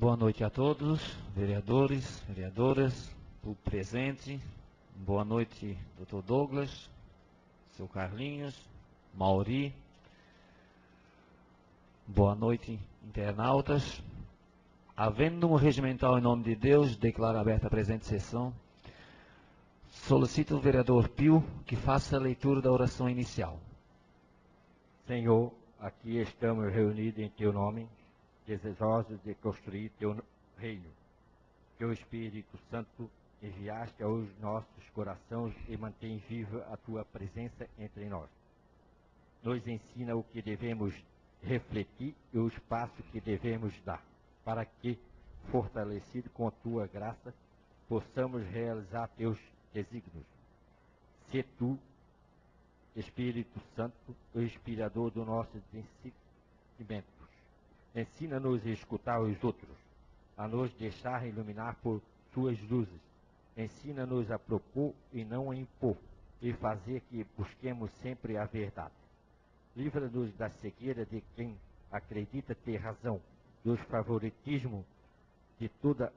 Boa noite a todos, vereadores, vereadoras, público presente. Boa noite, Dr. Douglas, seu Carlinhos, Mauri. Boa noite, internautas. Havendo número regimental em nome de Deus, declaro aberta a presente sessão. Solicito o vereador Pio que faça a leitura da oração inicial. Senhor, aqui estamos reunidos em Teu nome, desejosos de construir Teu reino. Teu Espírito Santo enviaste aos nossos corações e mantém viva a Tua presença entre nós. Nos ensina o que devemos refletir e os passos que devemos dar, para que, fortalecido com a Tua graça, possamos realizar Teus desígnios. Se Tu, Espírito Santo, o inspirador dos nossos sentimentos, ensina-nos a escutar os outros, a nos deixar iluminar por Tuas luzes. Ensina-nos a propor e não a impor, e fazer que busquemos sempre a verdade. Livra-nos da cegueira de quem acredita ter razão, dos favoritismos, de toda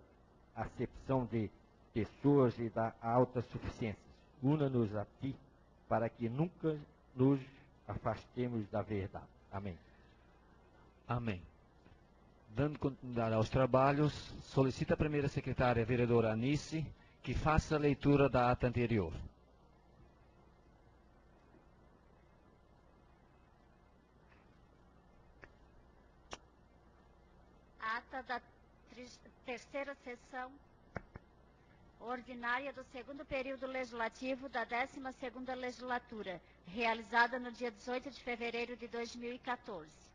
acepção de pessoas e da autossuficiência. Una-nos a Ti, para que nunca nos afastemos da verdade. Amém. Amém. Dando continuidade aos trabalhos, solicita a primeira secretária, a vereadora Anice, que faça a leitura da ata anterior. Ata da terceira sessão ordinária do segundo período legislativo da 12ª legislatura, realizada no dia 18 de fevereiro de 2014.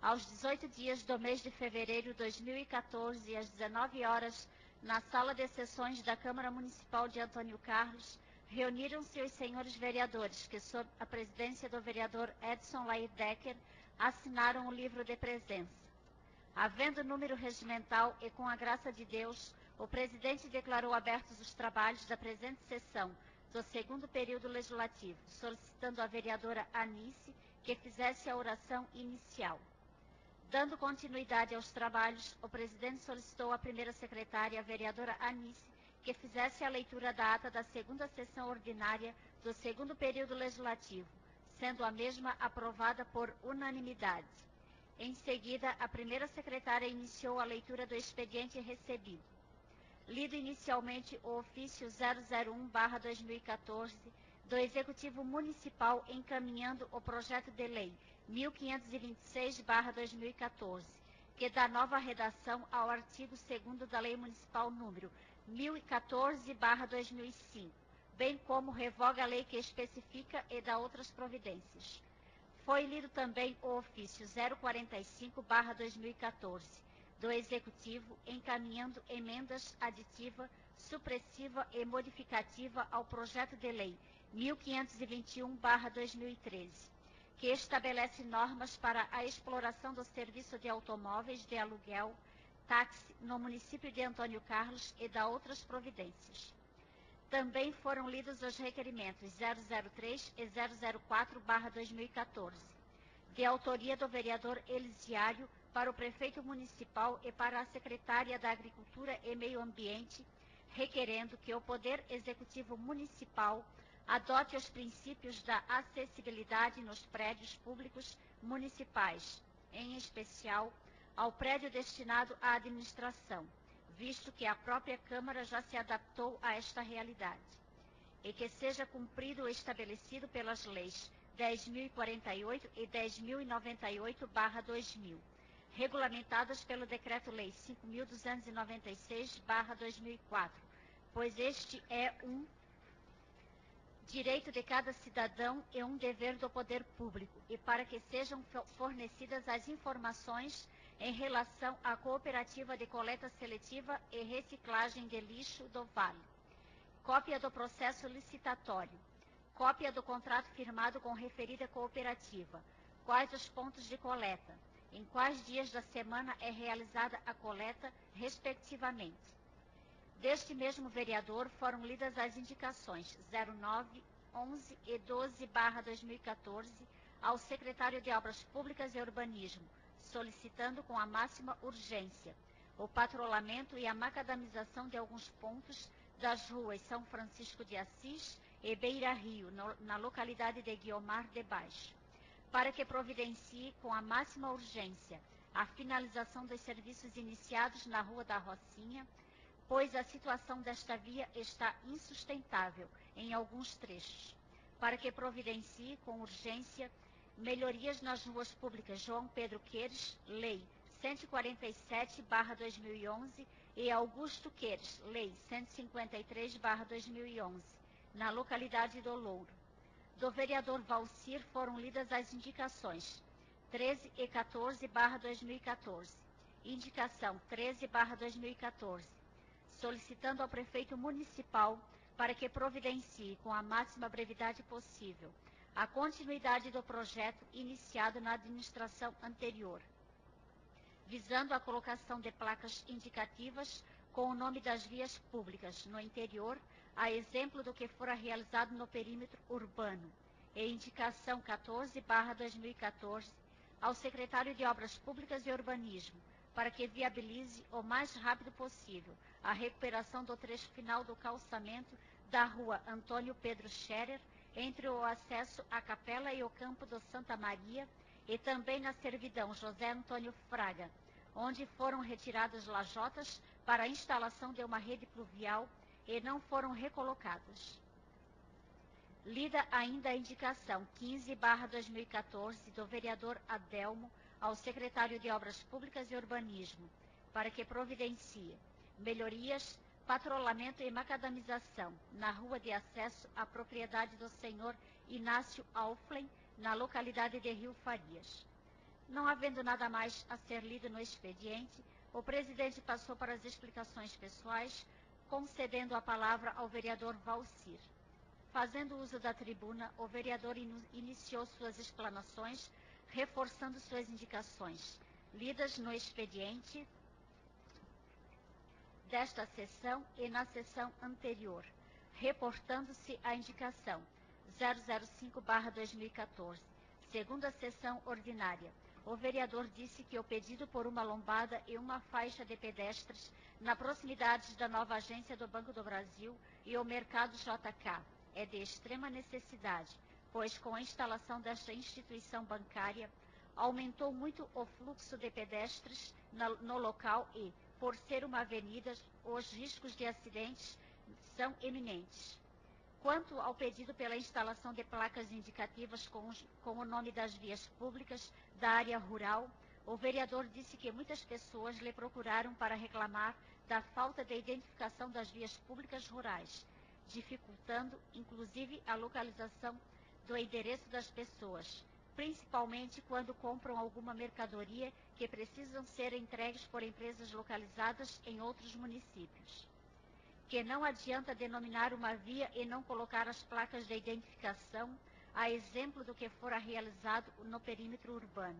Aos 18 dias do mês de fevereiro de 2014, às 19 horas, na sala de sessões da Câmara Municipal de Antônio Carlos, reuniram-se os senhores vereadores, que, sob a presidência do vereador Edson Laidecker, assinaram o livro de presença. Havendo número regimental e com a graça de Deus, o presidente declarou abertos os trabalhos da presente sessão do segundo período legislativo, solicitando à vereadora Anice que fizesse a oração inicial. Dando continuidade aos trabalhos, o presidente solicitou à primeira secretária, a vereadora Anice, que fizesse a leitura da ata da segunda sessão ordinária do segundo período legislativo, sendo a mesma aprovada por unanimidade. Em seguida, a primeira secretária iniciou a leitura do expediente recebido. Lido inicialmente o ofício 001/2014 do Executivo Municipal encaminhando o projeto de lei 1526/2014, que dá nova redação ao artigo 2º da Lei Municipal número 1014/2005, bem como revoga a lei que especifica e dá outras providências. Foi lido também o ofício 045/2014 do Executivo, encaminhando emendas aditiva, supressiva e modificativa ao projeto de lei 1521/2013, que estabelece normas para a exploração do serviço de automóveis de aluguel, táxi, no município de Antônio Carlos e dá outras providências. Também foram lidos os requerimentos 003 e 004/2014, de autoria do vereador Elisiário, para o prefeito municipal e para a secretária da Agricultura e Meio Ambiente, requerendo que o Poder Executivo Municipal adote os princípios da acessibilidade nos prédios públicos municipais, em especial ao prédio destinado à administração, visto que a própria Câmara já se adaptou a esta realidade, e que seja cumprido o estabelecido pelas leis 10.048 e 10.098/2000, regulamentadas pelo Decreto-Lei 5.296/2004, pois este é um direito de cada cidadão e um dever do poder público, e para que sejam fornecidas as informações em relação à cooperativa de coleta seletiva e reciclagem de lixo do Vale. Cópia do processo licitatório. Cópia do contrato firmado com referida cooperativa. Quais os pontos de coleta? Em quais dias da semana é realizada a coleta, respectivamente. Deste mesmo vereador foram lidas as indicações 09, 11 e 12/2014 ao secretário de Obras Públicas e Urbanismo, solicitando com a máxima urgência o patrulhamento e a macadamização de alguns pontos das ruas São Francisco de Assis e Beira Rio, na localidade de Guiomar de Baixo, para que providencie com a máxima urgência a finalização dos serviços iniciados na Rua da Rocinha, pois a situação desta via está insustentável em alguns trechos, para que providencie com urgência melhorias nas ruas públicas João Pedro Queires, Lei 147/2011, e Augusto Queires, Lei 153/2011, na localidade do Louro. Do vereador Valcir foram lidas as indicações 13 e 14/2014, indicação 13/2014, solicitando ao prefeito municipal para que providencie com a máxima brevidade possível a continuidade do projeto iniciado na administração anterior, visando a colocação de placas indicativas com o nome das vias públicas no interior, a exemplo do que fora realizado no perímetro urbano, e indicação 14/2014 ao secretário de Obras Públicas e Urbanismo, para que viabilize o mais rápido possível a recuperação do trecho final do calçamento da rua Antônio Pedro Scherer, entre o acesso à Capela e o Campo do Santa Maria, e também na servidão José Antônio Fraga, onde foram retiradas lajotas para a instalação de uma rede pluvial e não foram recolocadas. Lida ainda a indicação 15/2014 do vereador Adelmo ao secretário de Obras Públicas e Urbanismo, para que providencie melhorias, patrulhamento e macadamização na rua de acesso à propriedade do senhor Inácio Auflen, na localidade de Rio Farias. Não havendo nada mais a ser lido no expediente, o presidente passou para as explicações pessoais, concedendo a palavra ao vereador Valcir. Fazendo uso da tribuna, o vereador iniciou suas explanações, reforçando suas indicações, lidas no expediente desta sessão e na sessão anterior, reportando-se a indicação 005/2014, segunda sessão ordinária. O vereador disse que o pedido por uma lombada e uma faixa de pedestres na proximidade da nova agência do Banco do Brasil e o mercado JK é de extrema necessidade, pois com a instalação desta instituição bancária aumentou muito o fluxo de pedestres no local e, por ser uma avenida, os riscos de acidentes são eminentes. Quanto ao pedido pela instalação de placas indicativas com o nome das vias públicas da área rural, o vereador disse que muitas pessoas lhe procuraram para reclamar da falta de identificação das vias públicas rurais, dificultando, inclusive, a localização do endereço das pessoas, principalmente quando compram alguma mercadoria que precisam ser entregues por empresas localizadas em outros municípios. Que não adianta denominar uma via e não colocar as placas de identificação, a exemplo do que fora realizado no perímetro urbano.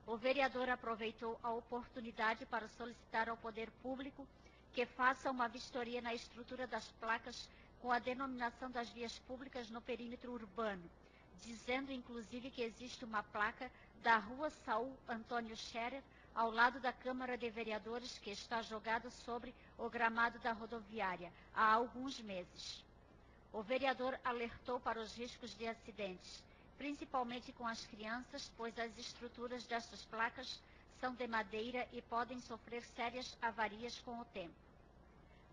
O vereador aproveitou a oportunidade para solicitar ao poder público que faça uma vistoria na estrutura das placas com a denominação das vias públicas no perímetro urbano, dizendo inclusive que existe uma placa da Rua Saul Antônio Scherer ao lado da Câmara de Vereadores que está jogada sobre o gramado da rodoviária há alguns meses. O vereador alertou para os riscos de acidentes, principalmente com as crianças, pois as estruturas destas placas são de madeira e podem sofrer sérias avarias com o tempo.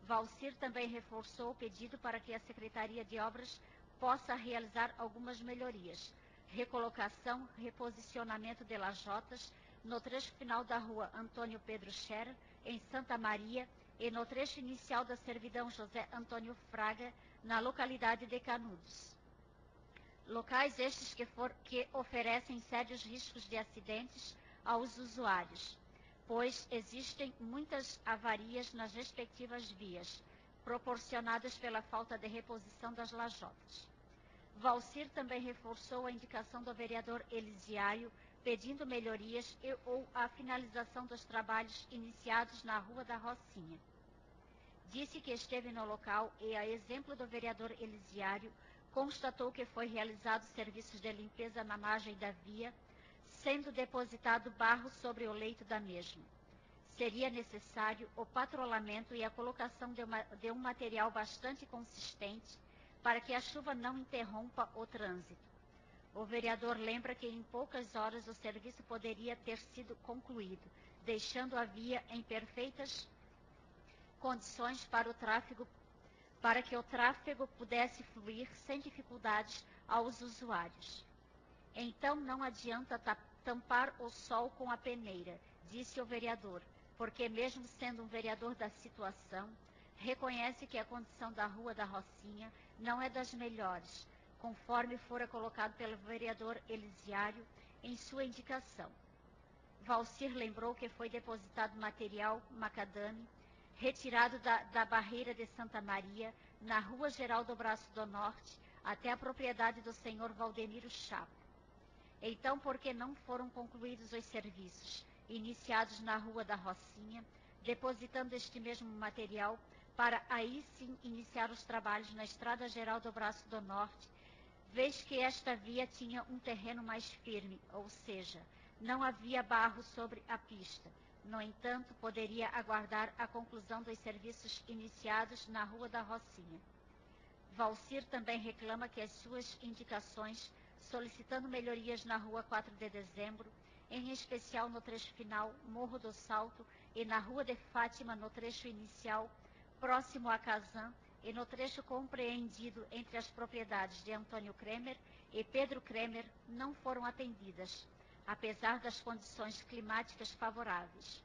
Valcir também reforçou o pedido para que a Secretaria de Obras possa realizar algumas melhorias, recolocação, reposicionamento de lajotas no trecho final da rua Antônio Pedro Scherer, em Santa Maria, e no trecho inicial da servidão José Antônio Fraga, na localidade de Canudos. Locais estes que oferecem sérios riscos de acidentes aos usuários, pois existem muitas avarias nas respectivas vias, proporcionadas pela falta de reposição das lajotas. Valcir também reforçou a indicação do vereador Elisiário, pedindo melhorias ou a finalização dos trabalhos iniciados na Rua da Rocinha. Disse que esteve no local e, a exemplo do vereador Elisiário, constatou que foi realizado serviços de limpeza na margem da via, sendo depositado barro sobre o leito da mesma. seria necessário o patrulhamento e a colocação de um material bastante consistente para que a chuva não interrompa o trânsito. O vereador lembra que em poucas horas o serviço poderia ter sido concluído, deixando a via em perfeitas condições para que o tráfego pudesse fluir sem dificuldades aos usuários. Então não adianta tampar o sol com a peneira, disse o vereador, porque mesmo sendo um vereador da situação, reconhece que a condição da Rua da Rocinha não é das melhores, conforme fora colocado pelo vereador Elisiário em sua indicação. Valcir lembrou que foi depositado material macadame, retirado da barreira de Santa Maria, na Rua Geral do Braço do Norte, até a propriedade do senhor Valdemiro Chapo. Então, por que não foram concluídos os serviços iniciados na Rua da Rocinha, depositando este mesmo material para aí sim iniciar os trabalhos na Estrada Geral do Braço do Norte, vez que esta via tinha um terreno mais firme, ou seja, não havia barro sobre a pista. No entanto, poderia aguardar a conclusão dos serviços iniciados na Rua da Rocinha. Valcir também reclama que as suas indicações, solicitando melhorias na Rua 4 de Dezembro, em especial no trecho final, Morro do Salto, e na Rua de Fátima, no trecho inicial, próximo a Kazan, e no trecho compreendido entre as propriedades de Antônio Kremer e Pedro Kremer, não foram atendidas, apesar das condições climáticas favoráveis.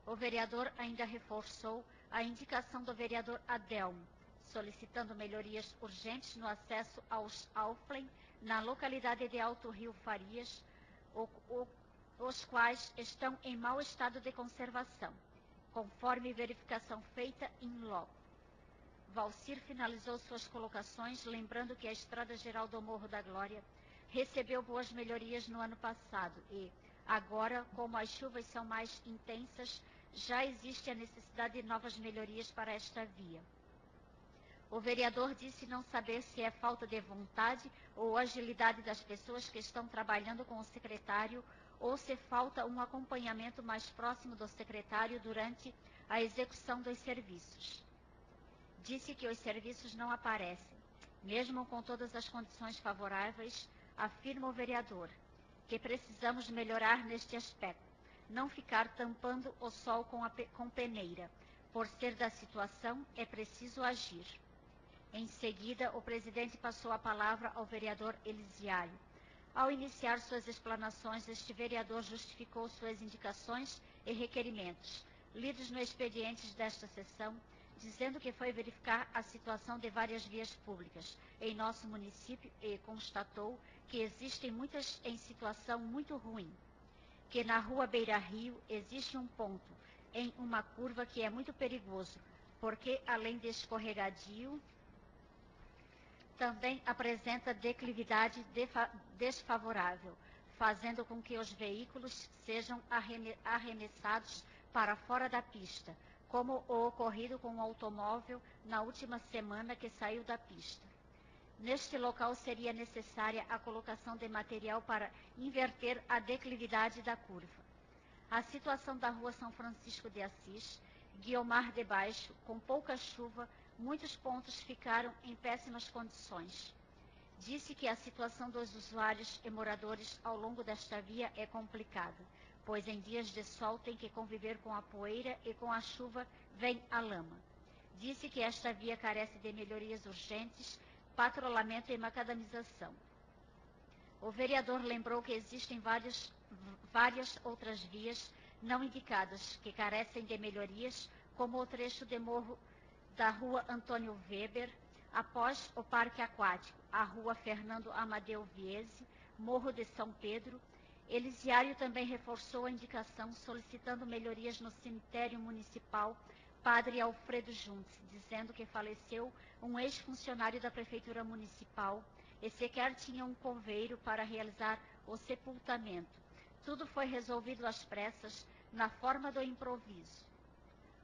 O vereador ainda reforçou a indicação do vereador Adelmo, solicitando melhorias urgentes no acesso aos Auflen, na localidade de Alto Rio Farias, os quais estão em mau estado de conservação, conforme verificação feita em loco. Valcir finalizou suas colocações, lembrando que a Estrada Geral do Morro da Glória recebeu boas melhorias no ano passado e, agora, como as chuvas são mais intensas, já existe a necessidade de novas melhorias para esta via. O vereador disse não saber se é falta de vontade ou agilidade das pessoas que estão trabalhando com o secretário ou se falta um acompanhamento mais próximo do secretário durante a execução dos serviços. Disse que os serviços não aparecem, mesmo com todas as condições favoráveis, afirma o vereador, que precisamos melhorar neste aspecto, não ficar tampando o sol com peneira. Por ser da situação, é preciso agir. Em seguida, o presidente passou a palavra ao vereador Elisiário. Ao iniciar suas explanações, este vereador justificou suas indicações e requerimentos, lidos no expediente desta sessão, dizendo que foi verificar a situação de várias vias públicas em nosso município e constatou que existem muitas em situação muito ruim, que na Rua Beira Rio existe um ponto em uma curva que é muito perigoso, porque além de escorregadio, também apresenta declividade desfavorável, fazendo com que os veículos sejam arremessados para fora da pista, como o ocorrido com o automóvel na última semana que saiu da pista. Neste local seria necessária a colocação de material para inverter a declividade da curva. A situação da Rua São Francisco de Assis, Guiomar de Baixo, com pouca chuva, muitos pontos ficaram em péssimas condições. Disse que a situação dos usuários e moradores ao longo desta via é complicada, pois em dias de sol tem que conviver com a poeira e com a chuva vem a lama. Disse que esta via carece de melhorias urgentes, patrulhamento e macadamização. O vereador lembrou que existem várias outras vias não indicadas que carecem de melhorias, como o trecho de morro da Rua Antônio Weber, após o Parque Aquático, a Rua Fernando Amadeu Viese, Morro de São Pedro. Elisiário também reforçou a indicação solicitando melhorias no cemitério municipal Padre Alfredo Juntes, dizendo que faleceu um ex-funcionário da Prefeitura Municipal e sequer tinha um coveiro para realizar o sepultamento. Tudo foi resolvido às pressas, na forma do improviso.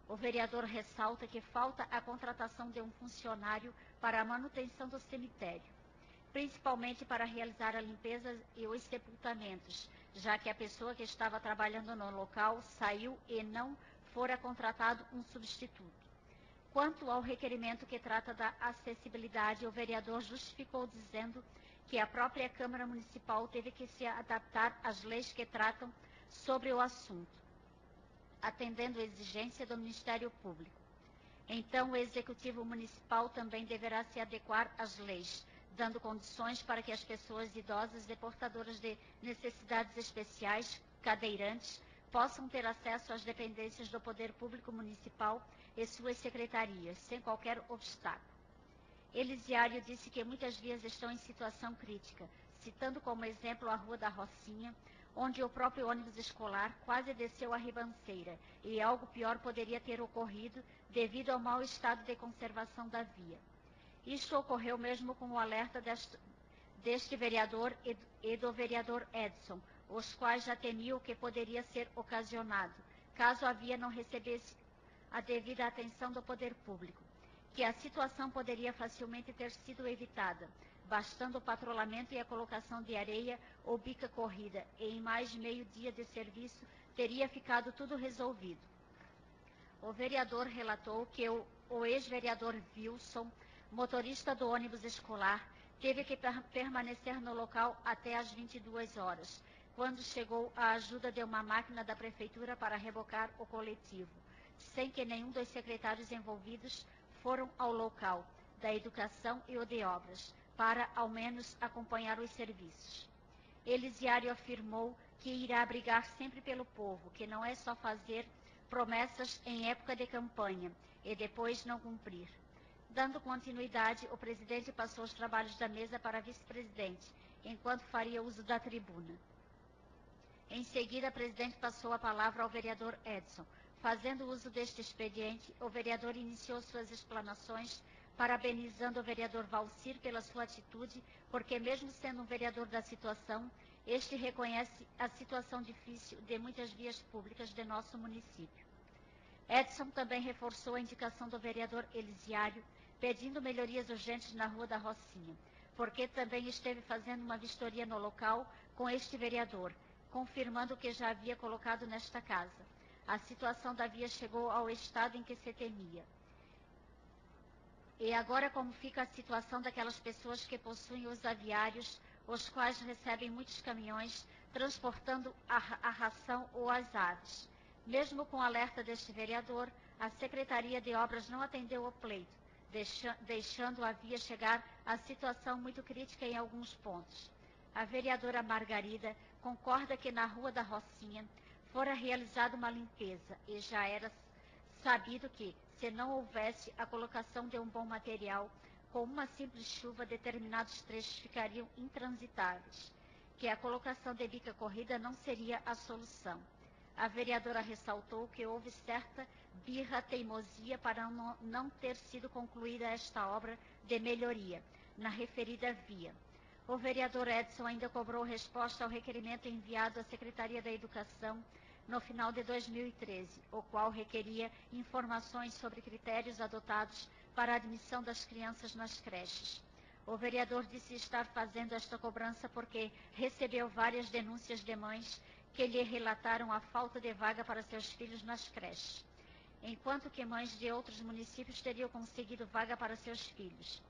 O vereador ressalta que falta a contratação de um funcionário para a manutenção do cemitério, principalmente para realizar a limpeza e os sepultamentos, já que a pessoa que estava trabalhando no local saiu e não fora contratado um substituto. Quanto ao requerimento que trata da acessibilidade, o vereador justificou dizendo que a própria Câmara Municipal teve que se adaptar às leis que tratam sobre o assunto, atendendo a exigência do Ministério Público. Então, o Executivo Municipal também deverá se adequar às leis, dando condições para que as pessoas idosas e portadoras de necessidades especiais, cadeirantes, possam ter acesso às dependências do Poder Público Municipal e suas secretarias, sem qualquer obstáculo. Elisiário disse que muitas vias estão em situação crítica, citando como exemplo a Rua da Rocinha, onde o próprio ônibus escolar quase desceu a ribanceira, e algo pior poderia ter ocorrido devido ao mau estado de conservação da via. Isto ocorreu mesmo com o alerta deste vereador e do vereador Edson, os quais já temiam o que poderia ser ocasionado, caso a via não recebesse a devida atenção do poder público, que a situação poderia facilmente ter sido evitada, bastando o patrulhamento e a colocação de areia ou bica corrida, e em mais de meio dia de serviço teria ficado tudo resolvido. O vereador relatou que o ex-vereador Wilson, motorista do ônibus escolar, teve que permanecer no local até às 22 horas, quando chegou a ajuda de uma máquina da prefeitura para rebocar o coletivo, sem que nenhum dos secretários envolvidos foram ao local da educação e o de obras, para ao menos acompanhar os serviços. Elisiário afirmou que irá brigar sempre pelo povo, que não é só fazer promessas em época de campanha e depois não cumprir. Dando continuidade, o presidente passou os trabalhos da mesa para a vice-presidente, enquanto faria uso da tribuna. Em seguida, a presidente passou a palavra ao vereador Edson. Fazendo uso deste expediente, o vereador iniciou suas explanações, parabenizando o vereador Valcir pela sua atitude, porque mesmo sendo um vereador da situação, este reconhece a situação difícil de muitas vias públicas de nosso município. Edson também reforçou a indicação do vereador Elisiário, pedindo melhorias urgentes na Rua da Rocinha, porque também esteve fazendo uma vistoria no local com este vereador, confirmando o que já havia colocado nesta casa. A situação da via chegou ao estado em que se temia. E agora como fica a situação daquelas pessoas que possuem os aviários, os quais recebem muitos caminhões, transportando a ração ou as aves? Mesmo com o alerta deste vereador, a Secretaria de Obras não atendeu ao pleito, deixando a via chegar a situação muito crítica em alguns pontos. A vereadora Margarida concorda que na Rua da Rocinha fora realizada uma limpeza e já era sabido que, se não houvesse a colocação de um bom material, com uma simples chuva determinados trechos ficariam intransitáveis, que a colocação de bica corrida não seria a solução. A vereadora ressaltou que houve certa birra teimosia para não ter sido concluída esta obra de melhoria na referida via. O vereador Edson ainda cobrou resposta ao requerimento enviado à Secretaria da Educação no final de 2013, o qual requeria informações sobre critérios adotados para a admissão das crianças nas creches. O vereador disse estar fazendo esta cobrança porque recebeu várias denúncias de mães que lhe relataram a falta de vaga para seus filhos nas creches, enquanto que mães de outros municípios teriam conseguido vaga para seus filhos.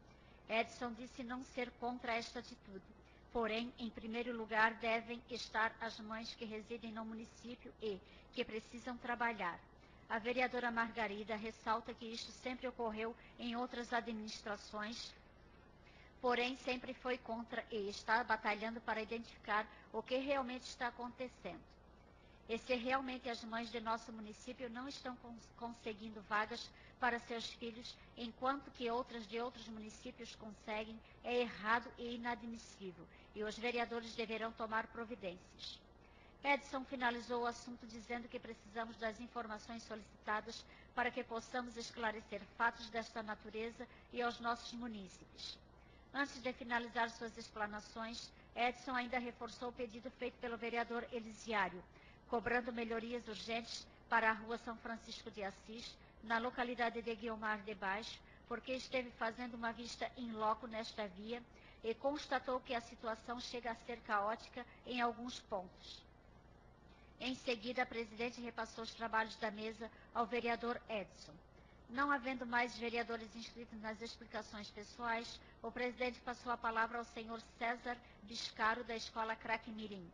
Edson disse não ser contra esta atitude, porém, em primeiro lugar, devem estar as mães que residem no município e que precisam trabalhar. A vereadora Margarida ressalta que isto sempre ocorreu em outras administrações, porém sempre foi contra e está batalhando para identificar o que realmente está acontecendo. E se realmente as mães de nosso município não estão conseguindo vagas para seus filhos, enquanto que outras de outros municípios conseguem, é errado e inadmissível, e os vereadores deverão tomar providências. Edson finalizou o assunto dizendo que precisamos das informações solicitadas para que possamos esclarecer fatos desta natureza e aos nossos munícipes. Antes de finalizar suas explanações, Edson ainda reforçou o pedido feito pelo vereador Elisiário, cobrando melhorias urgentes para a Rua São Francisco de Assis, na localidade de Guiomar de Baixo, porque esteve fazendo uma vista in loco nesta via e constatou que a situação chega a ser caótica em alguns pontos. Em seguida, a presidente repassou os trabalhos da mesa ao vereador Edson. Não havendo mais vereadores inscritos nas explicações pessoais, o presidente passou a palavra ao senhor César Biscaro, da Escola Craque Mirim,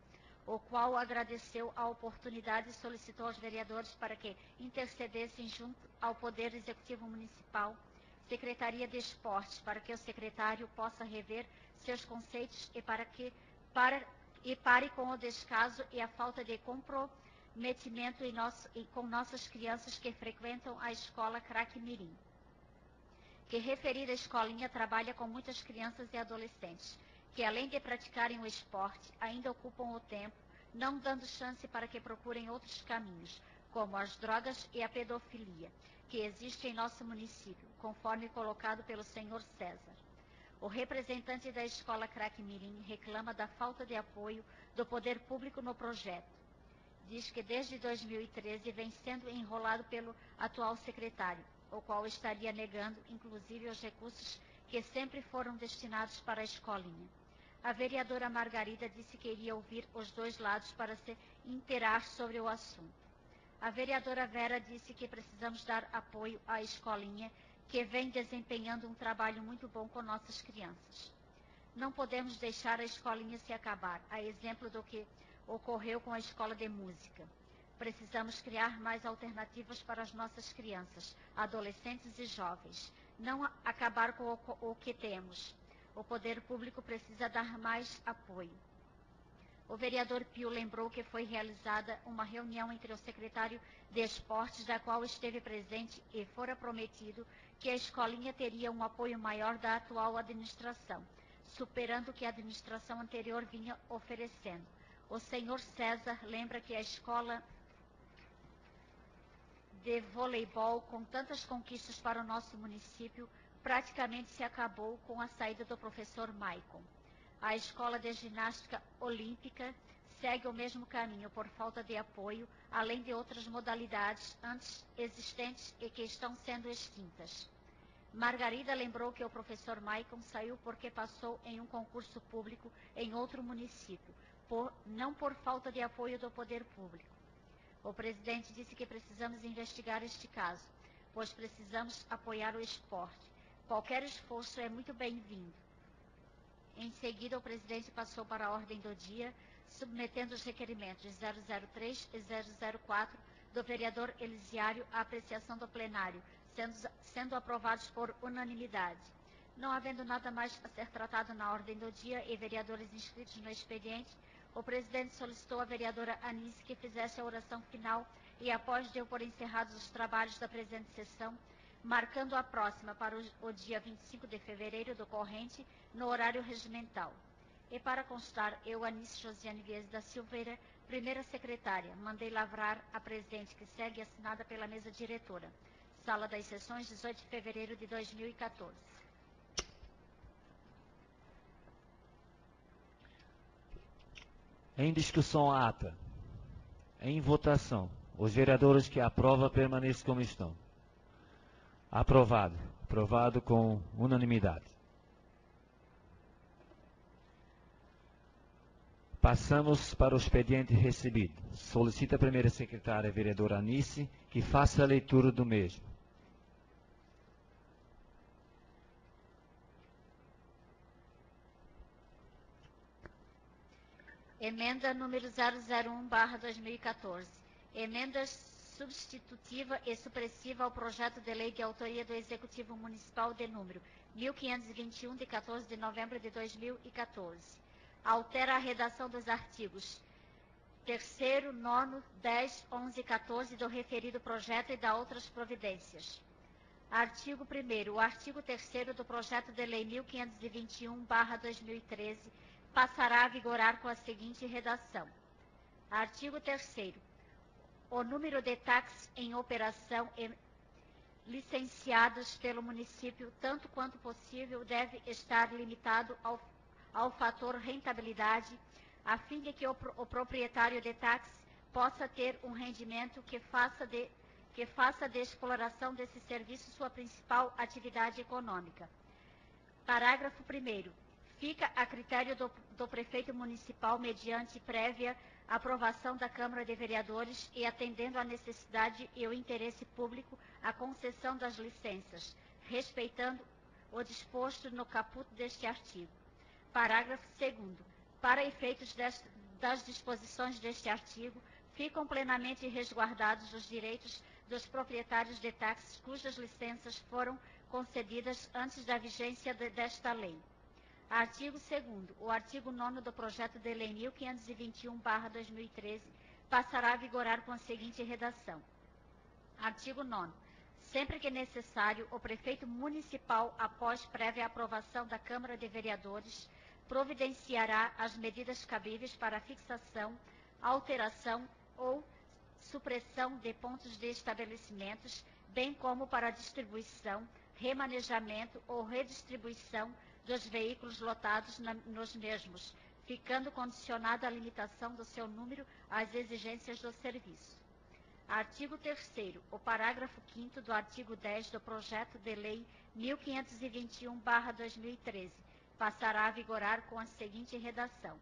o qual agradeceu a oportunidade e solicitou aos vereadores para que intercedessem junto ao Poder Executivo Municipal, Secretaria de Esportes, para que o secretário possa rever seus conceitos e pare com o descaso e a falta de comprometimento com nossas crianças que frequentam a Escola Craque Mirim. Que referida escolinha trabalha com muitas crianças e adolescentes, que além de praticarem o esporte, ainda ocupam o tempo, não dando chance para que procurem outros caminhos, como as drogas e a pedofilia, que existe em nosso município, conforme colocado pelo senhor César. O representante da Escola Craque Mirim reclama da falta de apoio do poder público no projeto. Diz que desde 2013 vem sendo enrolado pelo atual secretário, o qual estaria negando, inclusive, os recursos que sempre foram destinados para a escolinha. A vereadora Margarida disse que iria ouvir os dois lados para se inteirar sobre o assunto. A vereadora Vera disse que precisamos dar apoio à escolinha, que vem desempenhando um trabalho muito bom com nossas crianças. Não podemos deixar a escolinha se acabar, a exemplo do que ocorreu com a escola de música. Precisamos criar mais alternativas para as nossas crianças, adolescentes e jovens. Não acabar com o que temos. O poder público precisa dar mais apoio. O vereador Pio lembrou que foi realizada uma reunião entre o secretário de Esportes, da qual esteve presente, e fora prometido que a escolinha teria um apoio maior da atual administração, superando o que a administração anterior vinha oferecendo. O senhor César lembra que a escola de voleibol, com tantas conquistas para o nosso município, praticamente se acabou com a saída do professor Maicon. A escola de ginástica olímpica segue o mesmo caminho por falta de apoio, além de outras modalidades antes existentes e que estão sendo extintas. Margarida lembrou que o professor Maicon saiu porque passou em um concurso público em outro município, não por falta de apoio do poder público. O presidente disse que precisamos investigar este caso, pois precisamos apoiar o esporte. Qualquer esforço é muito bem-vindo. Em seguida, o presidente passou para a ordem do dia, submetendo os requerimentos 003 e 004 do vereador Elisiário à apreciação do plenário, sendo aprovados por unanimidade. Não havendo nada mais a ser tratado na ordem do dia e vereadores inscritos no expediente, o presidente solicitou à vereadora Anice que fizesse a oração final e, após deu por encerrados os trabalhos da presente sessão, marcando a próxima para o dia 25 de fevereiro do corrente, no horário regimental. E para constar, eu, Anice Josiane Vieira da Silveira, primeira secretária, mandei lavrar a presente, que segue assinada pela mesa diretora. Sala das Sessões, 18 de fevereiro de 2014. Em discussão a ata. Em votação. Os vereadores que aprovam permaneçam como estão. Aprovado. Aprovado com unanimidade. Passamos para o expediente recebido. Solicita a primeira secretária, a vereadora Anice, que faça a leitura do mesmo. Emenda número 001/2014. Emenda substitutiva e supressiva ao projeto de lei de autoria do Executivo Municipal de número 1521, de 14 de novembro de 2014. Altera a redação dos artigos 3º, 9º, 10, 11 e 14 do referido projeto e da outras providências. Artigo 1º. O artigo 3º do projeto de lei 1521/2013 passará a vigorar com a seguinte redação. Artigo 3º. O número de táxis em operação e licenciados pelo município, tanto quanto possível, deve estar limitado ao fator rentabilidade, a fim de que o proprietário de táxi possa ter um rendimento que faça de exploração desse serviço sua principal atividade econômica. Parágrafo 1º. fica a critério do prefeito municipal, mediante prévia aprovação da Câmara de Vereadores e atendendo à necessidade e o interesse público, a concessão das licenças, respeitando o disposto no caput deste artigo. Parágrafo 2º. Para efeitos das disposições deste artigo, ficam plenamente resguardados os direitos dos proprietários de táxis cujas licenças foram concedidas antes da vigência desta lei. Artigo 2º. O artigo 9º do projeto de lei 1521/2013 passará a vigorar com a seguinte redação. Artigo 9º. Sempre que necessário, o prefeito municipal, após prévia aprovação da Câmara de Vereadores, providenciará as medidas cabíveis para a fixação, alteração ou supressão de pontos de estabelecimentos, bem como para a distribuição, remanejamento ou redistribuição dos veículos lotados nos mesmos, ficando condicionada a limitação do seu número às exigências do serviço. Artigo 3º. O parágrafo 5º do artigo 10 do projeto de lei 1521/2013 passará a vigorar com a seguinte redação.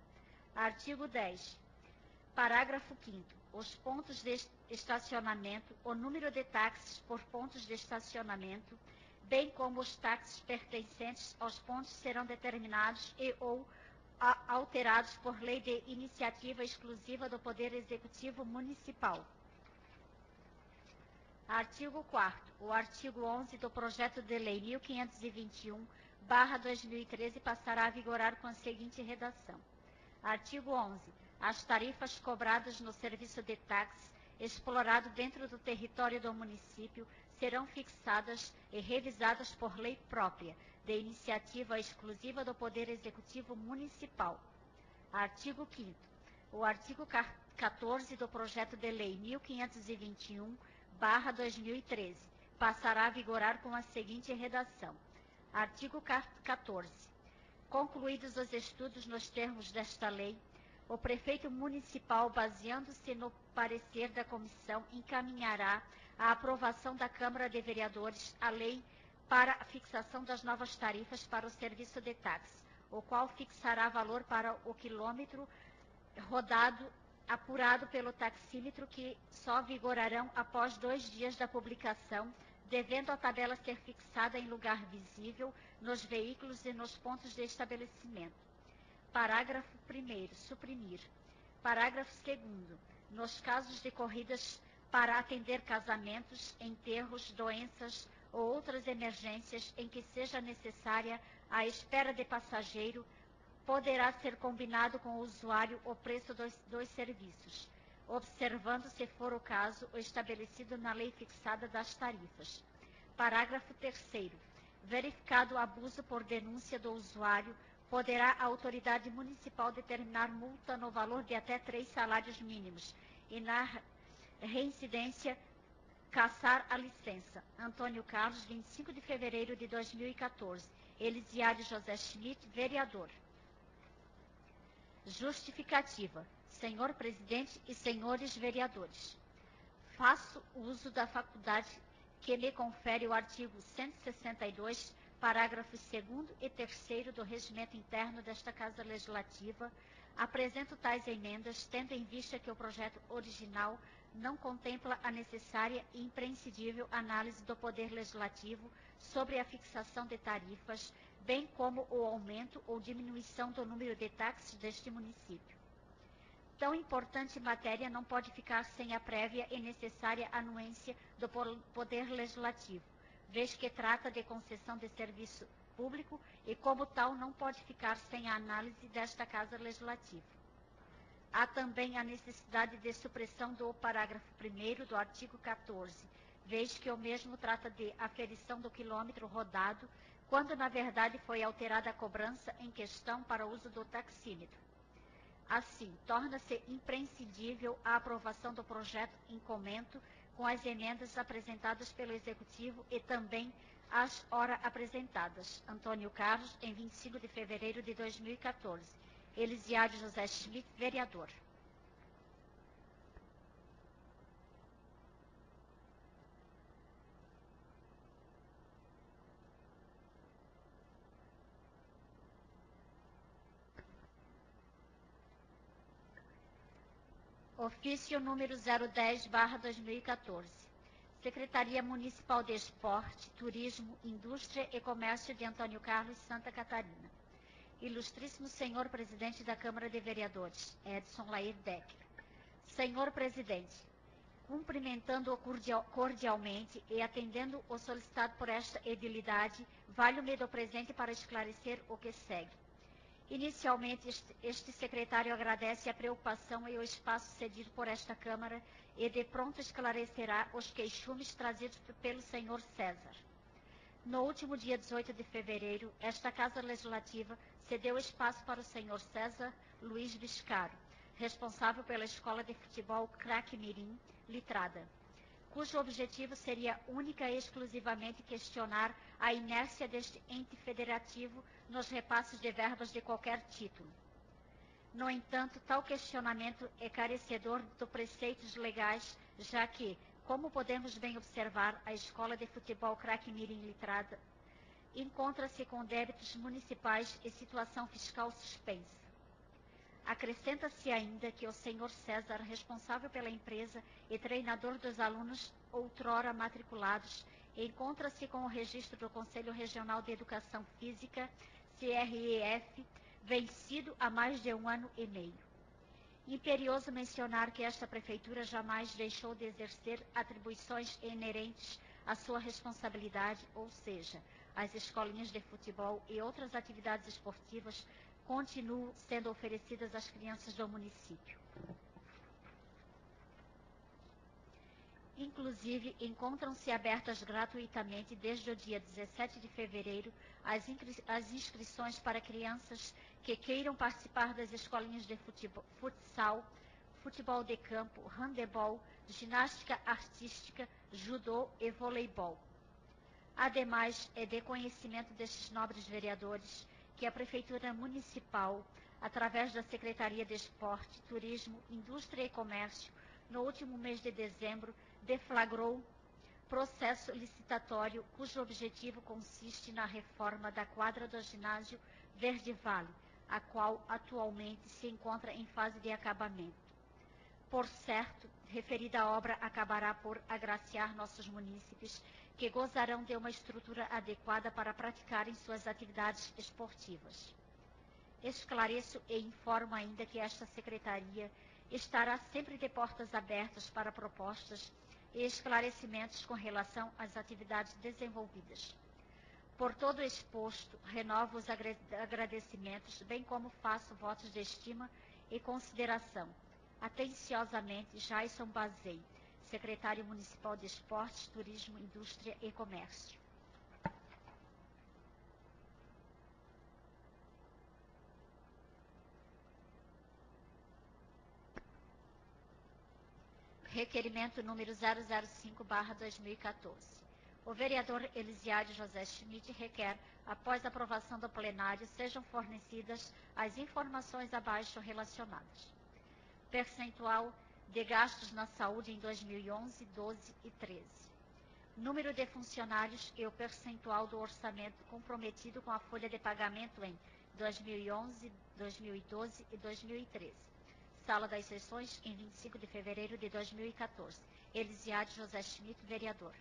Artigo 10. Parágrafo 5º. Os pontos de estacionamento, o número de táxis por pontos de estacionamento, bem como os táxis pertencentes aos pontos serão determinados e ou alterados por lei de iniciativa exclusiva do Poder Executivo Municipal. Artigo 4º. O artigo 11 do projeto de lei 1521/2013 passará a vigorar com a seguinte redação. Artigo 11. As tarifas cobradas no serviço de táxi explorado dentro do território do município serão fixadas e revisadas por lei própria, de iniciativa exclusiva do Poder Executivo Municipal. Artigo 5º. O artigo 14 do projeto de lei 1521/2013 passará a vigorar com a seguinte redação. Artigo 14. Concluídos os estudos nos termos desta lei, o prefeito municipal, baseando-se no parecer da comissão, encaminhará à aprovação da Câmara de Vereadores a lei para a fixação das novas tarifas para o serviço de táxi, o qual fixará valor para o quilômetro rodado apurado pelo taxímetro, que só vigorarão após 2 dias da publicação, devendo a tabela ser fixada em lugar visível nos veículos e nos pontos de estabelecimento. Parágrafo 1º. Suprimir. Parágrafo 2º. Nos casos de corridas para atender casamentos, enterros, doenças ou outras emergências em que seja necessária a espera de passageiro, poderá ser combinado com o usuário o preço dos serviços, observando, se for o caso, o estabelecido na lei fixada das tarifas. Parágrafo 3º. Verificado o abuso por denúncia do usuário, poderá a autoridade municipal determinar multa no valor de até 3 salários mínimos e, na reincidência, cassar a licença. Antônio Carlos, 25 de fevereiro de 2014. Elisiário José Schmidt, vereador. Justificativa. Senhor presidente e senhores vereadores, faço uso da faculdade que me confere o artigo 162, parágrafos 2º e 3º do Regimento Interno desta Casa Legislativa. Apresento tais emendas, tendo em vista que o projeto original não contempla a necessária e imprescindível análise do Poder Legislativo sobre a fixação de tarifas, bem como o aumento ou diminuição do número de táxis deste município. Tão importante matéria não pode ficar sem a prévia e necessária anuência do Poder Legislativo, vez que trata de concessão de serviço público e, como tal, não pode ficar sem a análise desta Casa Legislativa. Há também a necessidade de supressão do parágrafo 1º do artigo 14, vez que o mesmo trata de aferição do quilômetro rodado, quando na verdade foi alterada a cobrança em questão para uso do taxímetro. Assim, torna-se imprescindível a aprovação do projeto em comento com as emendas apresentadas pelo Executivo e também as ora apresentadas. Antônio Carlos, em 25 de fevereiro de 2014. Elisiário José Schmidt, vereador. Ofício número 010/2014. Secretaria Municipal de Esporte, Turismo, Indústria e Comércio de Antônio Carlos, Santa Catarina. Ilustríssimo Senhor Presidente da Câmara de Vereadores, Edson Lair Decker. Senhor Presidente, cumprimentando-o cordialmente e atendendo o solicitado por esta edilidade, valho-me do presente para esclarecer o que segue. Inicialmente, este secretário agradece a preocupação e o espaço cedido por esta Câmara e de pronto esclarecerá os queixumes trazidos pelo senhor César. No último dia 18 de fevereiro, esta Casa Legislativa cedeu espaço para o senhor César Luiz Viscaro, responsável pela Escola de Futebol Craque Mirim, Litrada, cujo objetivo seria única e exclusivamente questionar a inércia deste ente federativo nos repasses de verbas de qualquer título. No entanto, tal questionamento é carecedor de preceitos legais, já que, como podemos bem observar, a Escola de Futebol Craque Mirim Litrada encontra-se com débitos municipais e situação fiscal suspensa. Acrescenta-se ainda que o senhor César, responsável pela empresa e treinador dos alunos outrora matriculados, encontra-se com o registro do Conselho Regional de Educação Física, CREF, vencido há mais de 1 ano e meio. Imperioso mencionar que esta prefeitura jamais deixou de exercer atribuições inerentes à sua responsabilidade, ou seja, as escolinhas de futebol e outras atividades esportivas continuam sendo oferecidas às crianças do município. Inclusive, encontram-se abertas gratuitamente desde o dia 17 de fevereiro as inscrições para crianças que queiram participar das escolinhas de futsal, futebol de campo, handebol, ginástica artística, judô e voleibol. Ademais, é de conhecimento destes nobres vereadores que a Prefeitura Municipal, através da Secretaria de Esporte, Turismo, Indústria e Comércio, no último mês de dezembro, deflagrou processo licitatório cujo objetivo consiste na reforma da quadra do ginásio Verde Vale, a qual atualmente se encontra em fase de acabamento. Por certo, referida obra acabará por agraciar nossos munícipes, que gozarão de uma estrutura adequada para praticarem suas atividades esportivas. Esclareço e informo ainda que esta secretaria estará sempre de portas abertas para propostas e esclarecimentos com relação às atividades desenvolvidas. Por todo o exposto, renovo os agradecimentos, bem como faço votos de estima e consideração. Atenciosamente, Jason Bazei, Secretário Municipal de Esportes, Turismo, Indústria e Comércio. Requerimento número 005/2014. O vereador Elisiário José Schmidt requer, após aprovação do plenário, sejam fornecidas as informações abaixo relacionadas. Percentual de gastos na saúde em 2011, 12 e 13. Número de funcionários e o percentual do orçamento comprometido com a folha de pagamento em 2011, 2012 e 2013. Sala das Sessões, em 25 de fevereiro de 2014. Elisiário José Schmidt, vereador.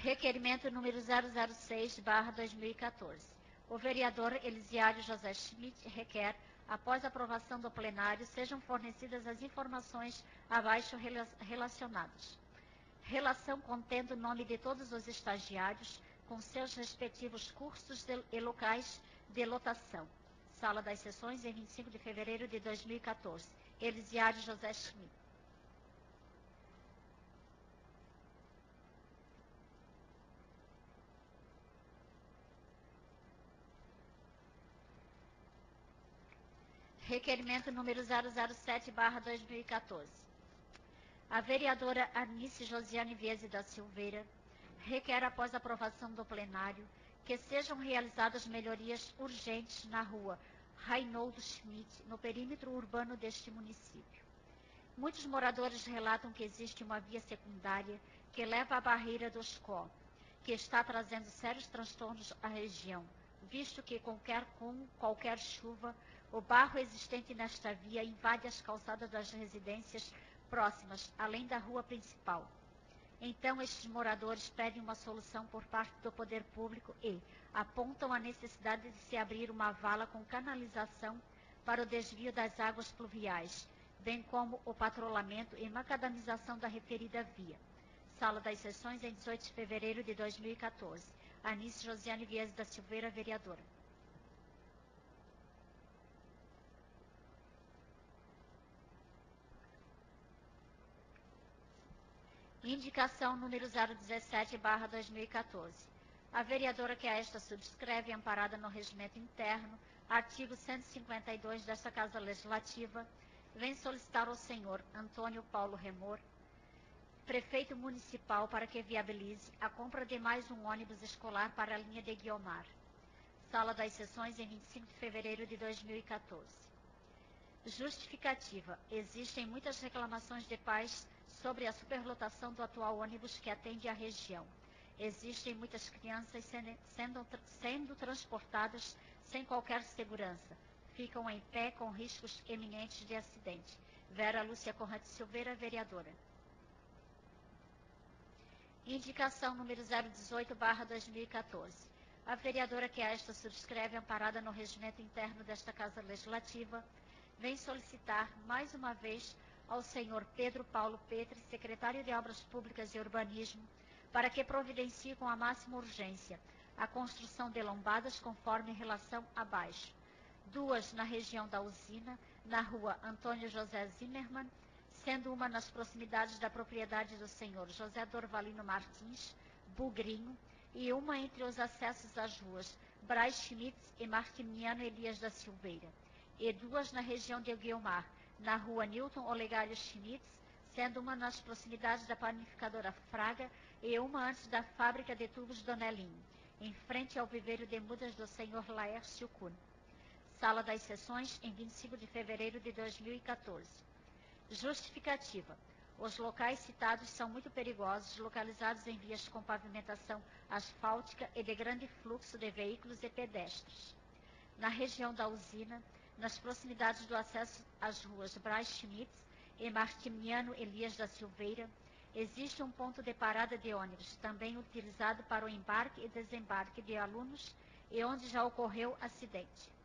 Requerimento número 006/2014. O vereador Elisiário José Schmidt requer, após aprovação do plenário, sejam fornecidas as informações abaixo relacionadas. Relação contendo o nome de todos os estagiários, com seus respectivos cursos e locais de lotação. Sala das Sessões, em 25 de fevereiro de 2014. Elisiário José Schmidt. Requerimento número 007/2014. A vereadora Anice Josiane Viese da Silveira requer, após aprovação do plenário, que sejam realizadas melhorias urgentes na rua Reinoldo Schmidt, no perímetro urbano deste município. Muitos moradores relatam que existe uma via secundária que leva à barreira do Escó, que está trazendo sérios transtornos à região, visto que com qualquer chuva, o barro existente nesta via invade as calçadas das residências próximas, além da rua principal. Então, estes moradores pedem uma solução por parte do poder público e apontam a necessidade de se abrir uma vala com canalização para o desvio das águas pluviais, bem como o patrulhamento e macadamização da referida via. Sala das Sessões, em 18 de fevereiro de 2014. Anice Josiane Vieses da Silveira, vereadora. Indicação número 017/2014. A vereadora que a esta subscreve, amparada no regimento interno, artigo 152 desta Casa Legislativa, vem solicitar ao senhor Antônio Paulo Remor, prefeito municipal, para que viabilize a compra de mais um ônibus escolar para a linha de Guiomar. Sala das Sessões, em 25 de fevereiro de 2014. Justificativa. Existem muitas reclamações de pais sobre a superlotação do atual ônibus que atende à região. Existem muitas crianças sendo transportadas sem qualquer segurança. Ficam em pé com riscos eminentes de acidente. Vera Lúcia Conrad Silveira, vereadora. Indicação número 018/2014. A vereadora que a esta subscreve, amparada no regimento interno desta Casa Legislativa, vem solicitar, mais uma vez, ao senhor Pedro Paulo Petri, secretário de Obras Públicas e Urbanismo, para que providencie com a máxima urgência a construção de lombadas conforme relação abaixo. 2 na região da usina, na rua Antônio José Zimmermann, sendo uma nas proximidades da propriedade do senhor José Dorvalino Martins, Bugrinho, e uma entre os acessos às ruas Braz Schmitz e Martiniano Elias da Silveira, e 2 na região de Guiomar, na rua Newton Olegário Schmitz, sendo uma nas proximidades da panificadora Fraga e uma antes da fábrica de tubos Donelinho, em frente ao viveiro de mudas do senhor Laércio Kuhn. Sala das Sessões, em 25 de fevereiro de 2014. Justificativa. Os locais citados são muito perigosos, localizados em vias com pavimentação asfáltica e de grande fluxo de veículos e pedestres. Na região da usina, nas proximidades do acesso às ruas Braz Schmitz e Martiniano Elias da Silveira, existe um ponto de parada de ônibus, também utilizado para o embarque e desembarque de alunos e onde já ocorreu acidente.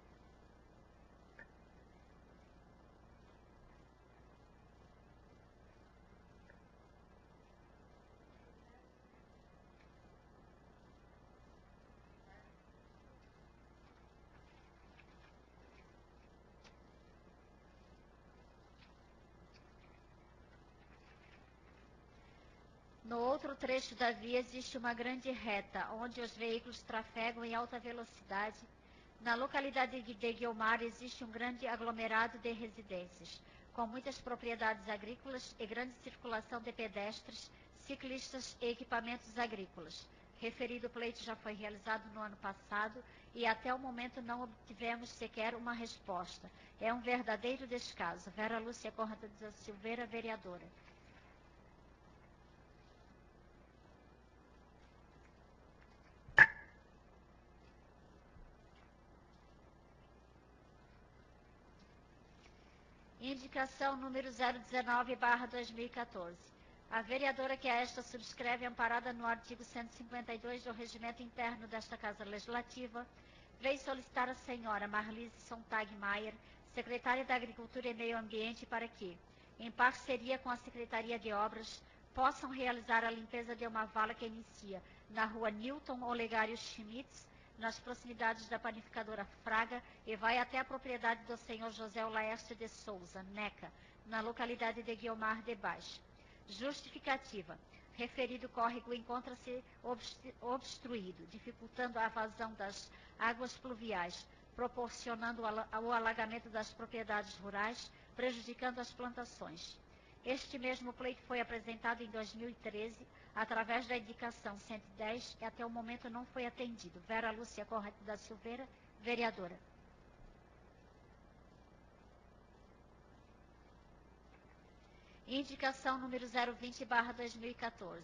No outro trecho da via existe uma grande reta, onde os veículos trafegam em alta velocidade. Na localidade de Guiomar existe um grande aglomerado de residências, com muitas propriedades agrícolas e grande circulação de pedestres, ciclistas e equipamentos agrícolas. Referido pleito já foi realizado no ano passado e até o momento não obtivemos sequer uma resposta. É um verdadeiro descaso. Vera Lúcia Conrad da Silveira, vereadora. Indicação número 019/2014. A vereadora que a esta subscreve, amparada no artigo 152 do Regimento Interno desta Casa Legislativa, vem solicitar à senhora Marlise Sontag Maier, secretária da Agricultura e Meio Ambiente, para que, em parceria com a Secretaria de Obras, possam realizar a limpeza de uma vala que inicia na rua Newton Olegário Schmitz, nas proximidades da panificadora Fraga, e vai até a propriedade do senhor José Laércio de Souza, Neca, na localidade de Guiomar de Baixo. Justificativa. Referido córrego encontra-se obstruído, dificultando a vazão das águas pluviais, proporcionando o alagamento das propriedades rurais, prejudicando as plantações. Este mesmo pleito foi apresentado em 2013, através da indicação 110, e até o momento não foi atendido. Vera Lúcia Conrad da Silveira, vereadora. Indicação número 020/2014.